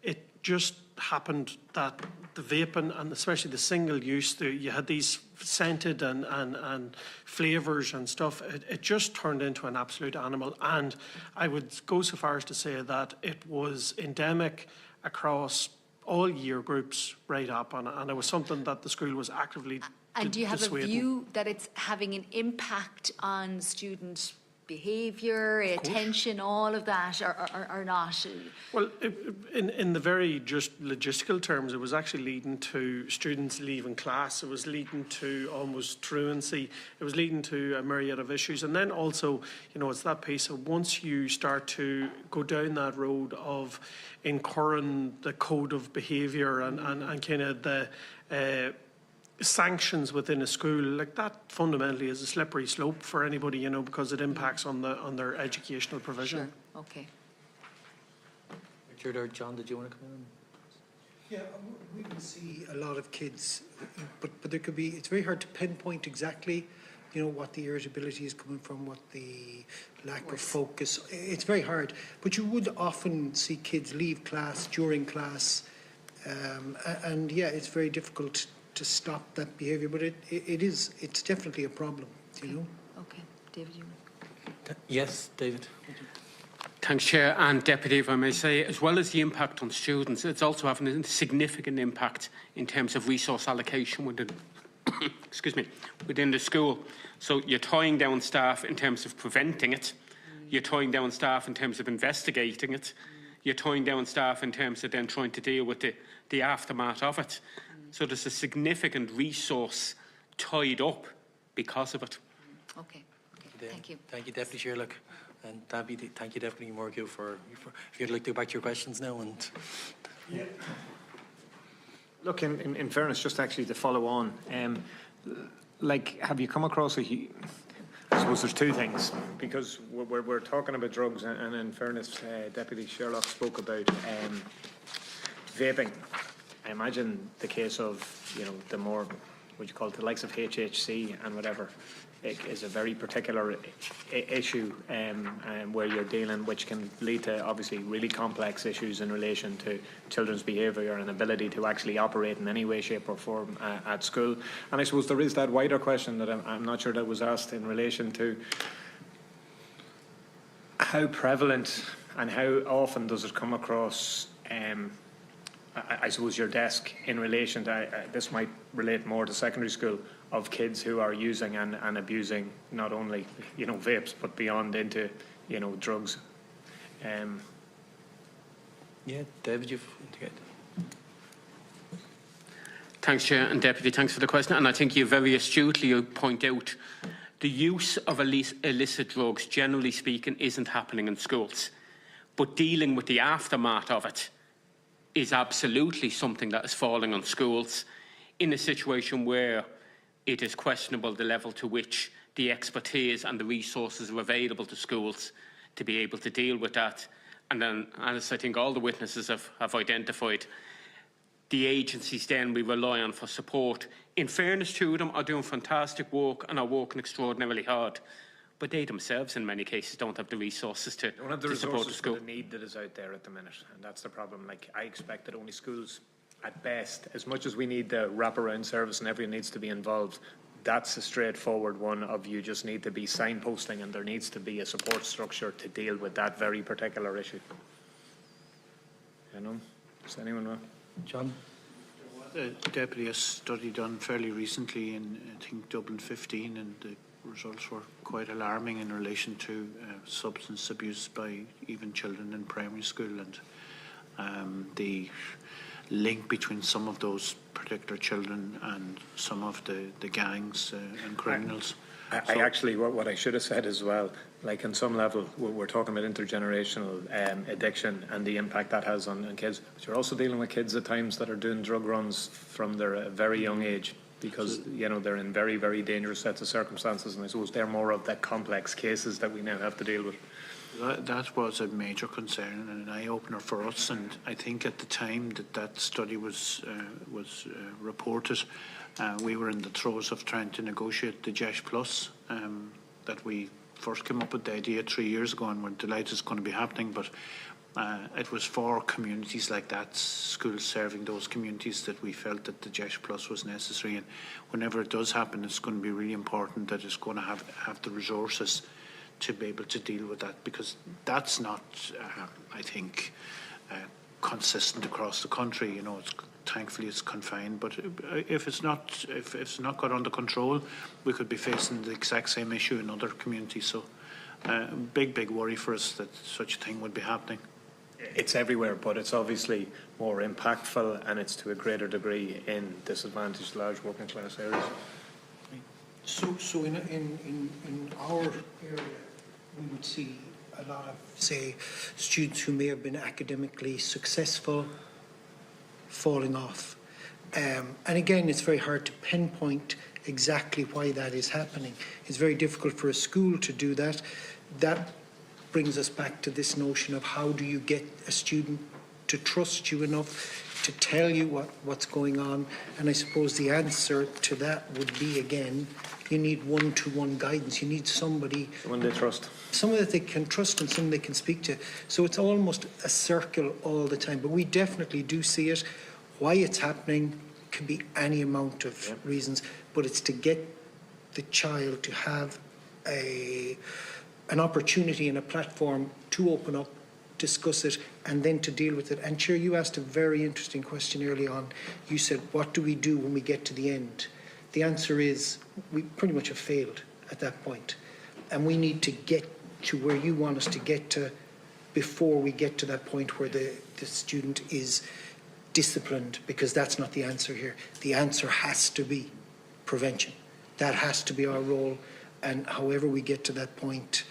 it just happened that the vaping, and especially the single use, you had these scented and flavours and stuff, it just turned into an absolute animal. And I would go so far as to say that it was endemic across all year groups right up, and it was something that the school was actively And do you have dissuading. a view that it's having an impact on student behaviour, attention, all of that, or not? Well, in the very just logistical terms, it was actually leading to students leaving class. It was leading to almost truancy. It was leading to a myriad of issues. And then also, it's that piece of once you start to go down that road of incurring the code of behaviour and kind of the sanctions within a school, like that fundamentally is a slippery slope for anybody, because it impacts on their educational provision. Sure. Okay. Richard or John, did you want to come in? Yeah, we can see a lot of kids, but there could be, it's very hard to pinpoint exactly, what the irritability is coming from, what the lack of focus. It's very hard, but you would often see kids leave class during class, and yeah, it's very difficult to stop that behaviour, but it's definitely a problem, Okay, David, you want? Yes, David. Thanks, Chair and Deputy, if I may say. As well as the impact on students, it's also having a significant impact in terms of resource allocation within, within the school. So you're tying down staff in terms of preventing it, you're tying down staff in terms of investigating it, you're tying down staff in terms of then trying to deal with the aftermath of it. So there's a significant resource tied up because of it. Okay. Thank you. Thank you, Deputy Chair. Look, and Deputy, thank you, Deputy Morgan, for if you'd like to go back to your questions now. And yeah. Look, in fairness, just actually to follow on, have you come across I suppose there's two things, because we're talking about drugs, and in fairness, Deputy Sherlock spoke about vaping. I imagine the case of, the more, what you call it, the likes of HHC and whatever, it is a very particular issue where you're dealing, which can lead to obviously really complex issues in relation to children's behaviour and ability to actually operate in any way, shape or form at school. And I suppose there is that wider question that I'm not sure that was asked in relation to how prevalent and how often does it come across I suppose your desk in relation to, this might relate more to secondary school, of kids who are using and abusing not only, vapes, but beyond into, drugs. yeah, David, you've indicated. Thanks, Chair and Deputy. Thanks for the question. And I think you very astutely point out the use of illicit drugs, generally speaking, isn't happening in schools. But dealing with the aftermath of it is absolutely something that is falling on schools in a situation where it is questionable the level to which the expertise and the resources are available to schools to be able to deal with that. And then, as I think all the witnesses have identified, the agencies then we rely on for support, in fairness to them, are doing fantastic work and are working extraordinarily hard. But they themselves, in many cases, don't have the resources to, Don't have the to support the resources school. for the need that is out there at the minute, and that's the problem. Like, I expect that only schools, at best, as much as we need the wraparound service and everyone needs to be involved, that's a straightforward one of you just need to be signposting, and there needs to be a support structure to deal with that very particular issue. You know, does anyone know? John? Deputy, a study done fairly recently in, I think, Dublin 15, and the results were quite alarming in relation to substance abuse by even children in primary school, and the link between some of those particular children and some of the gangs and criminals. I actually, what I should have said as well, like on some level, we're talking about intergenerational addiction and the impact that has on kids. But you're also dealing with kids at times that are doing drug runs from their very young age, because you know they're in very, very dangerous sets of circumstances, and I suppose they're more of the complex cases that we now have to deal with. That was a major concern and an eye-opener for us, and I think at the time that study was reported, we were in the throes of trying to negotiate the JESH Plus that we first came up with the idea 3 years ago, and we're delighted it's going to be happening, but it was for communities like that, schools serving those communities, that we felt that the JESH Plus was necessary, and whenever it does happen, it's going to be really important that it's going to have the resources to be able to deal with that, because that's not, I think, consistent across the country. You know, thankfully it's confined, but if it's not got under control, we could be facing the exact same issue in other communities. So, big worry for us that such a thing would be happening. It's everywhere, but it's obviously more impactful, and it's to a greater degree in disadvantaged, large working class areas. So in our area, we would see a lot of, say, students who may have been academically successful falling off. And again, it's very hard to pinpoint exactly why that is happening. It's very difficult for a school to do that. That brings us back to this notion of how do you get a student to trust you enough to tell you what's going on. And I suppose the answer to that would be, again, you need one-to-one guidance. You need somebody, someone they trust, someone that they can trust and someone they can speak to. So it's almost a circle all the time, but we definitely do see it. Why it's happening can be any amount of reasons, but it's to get the child to have an opportunity and a platform to open up, discuss it, and then to deal with it. And Chair, you asked a very interesting question early on. You said, what do we do when we get to the end? The answer is we pretty much have failed at that point. And we need to get to where you want us to get to before we get to that point where the student is disciplined, because that's not the answer here. The answer has to be prevention. That has to be our role. And however we get to that point,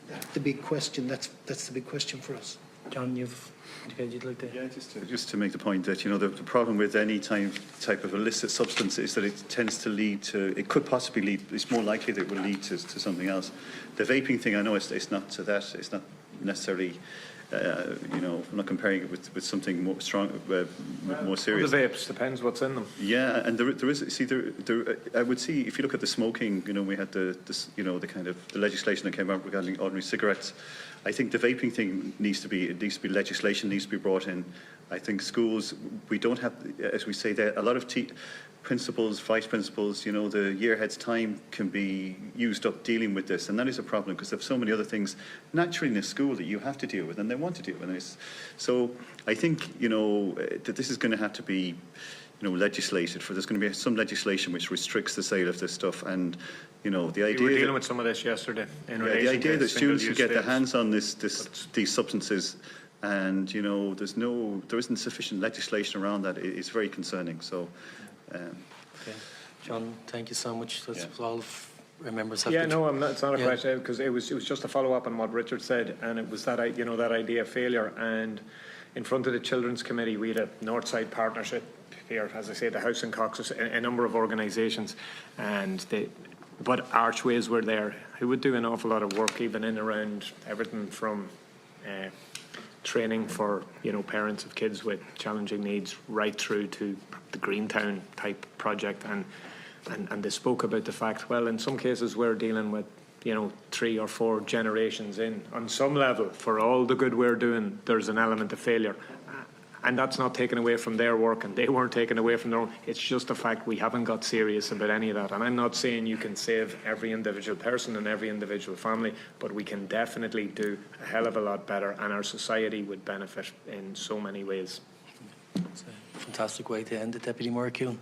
that's the big question. That's the big question for us. John, you'd like to... Yeah, just to make the point that, you know, the problem with any type of illicit substance is that it tends to lead to, it could possibly lead, it's more likely that it will lead to something else. The vaping thing, I know it's not to that, it's not necessarily, you know, I'm not comparing it with something more strong, more serious. The vapes, depends what's in them. Yeah, and there is, see, I would see, if you look at the smoking, you know, we had the kind of the legislation that came out regarding ordinary cigarettes. I think the vaping thing needs to be legislation needs to be brought in. I think schools, we don't have, as we say, there a lot of principals, vice principals, you know, the year head's time can be used up dealing with this, and that is a problem because there's so many other things naturally in a school that you have to deal with and they want to deal with. So I think, you know, that this is going to have to be, you know, legislated for. There's going to be some legislation which restricts the sale of this stuff, and you know, the idea. We were dealing with some of this yesterday. The idea that students can get their hands on these substances, and you know, there isn't sufficient legislation around that. It's very concerning. So. Okay, John, thank you so much. That's all members have. Yeah, no, it's not a question, because it was just a follow up on what Richard said, and it was that, you know, that idea of failure. And in front of the Children's Committee, we had a Northside partnership here, as I say, the House in Cox's, a number of organisations, and but archways were there, who would do an awful lot of work even in around everything from training for, you know, parents of kids with challenging needs right through to the Greentown type project. And they spoke about the fact, well, in some cases we're dealing with, you know, 3 or 4 generations in. On some level, for all the good we're doing, there's an element of failure. And that's not taken away from their work, and they weren't taken away from their own. It's just a fact we haven't got serious about any of that. And I'm not saying you can save every individual person and every individual family, but we can definitely do a hell of a lot better, and our society would benefit in so many ways. It's a fantastic way to end it, Deputy Mayor Kuhn.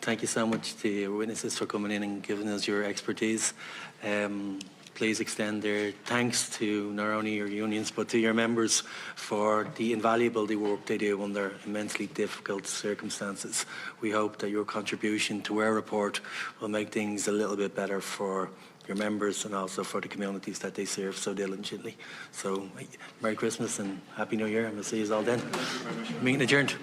Thank you so much to your witnesses for coming in and giving us your expertise. Please extend their thanks to not only your unions but to your members for the invaluable work they do under immensely difficult circumstances. We hope that your contribution to our report will make things a little bit better for your members and also for the communities that they serve so diligently. So, Merry Christmas and Happy New Year, and we'll see you all then. Meeting adjourned.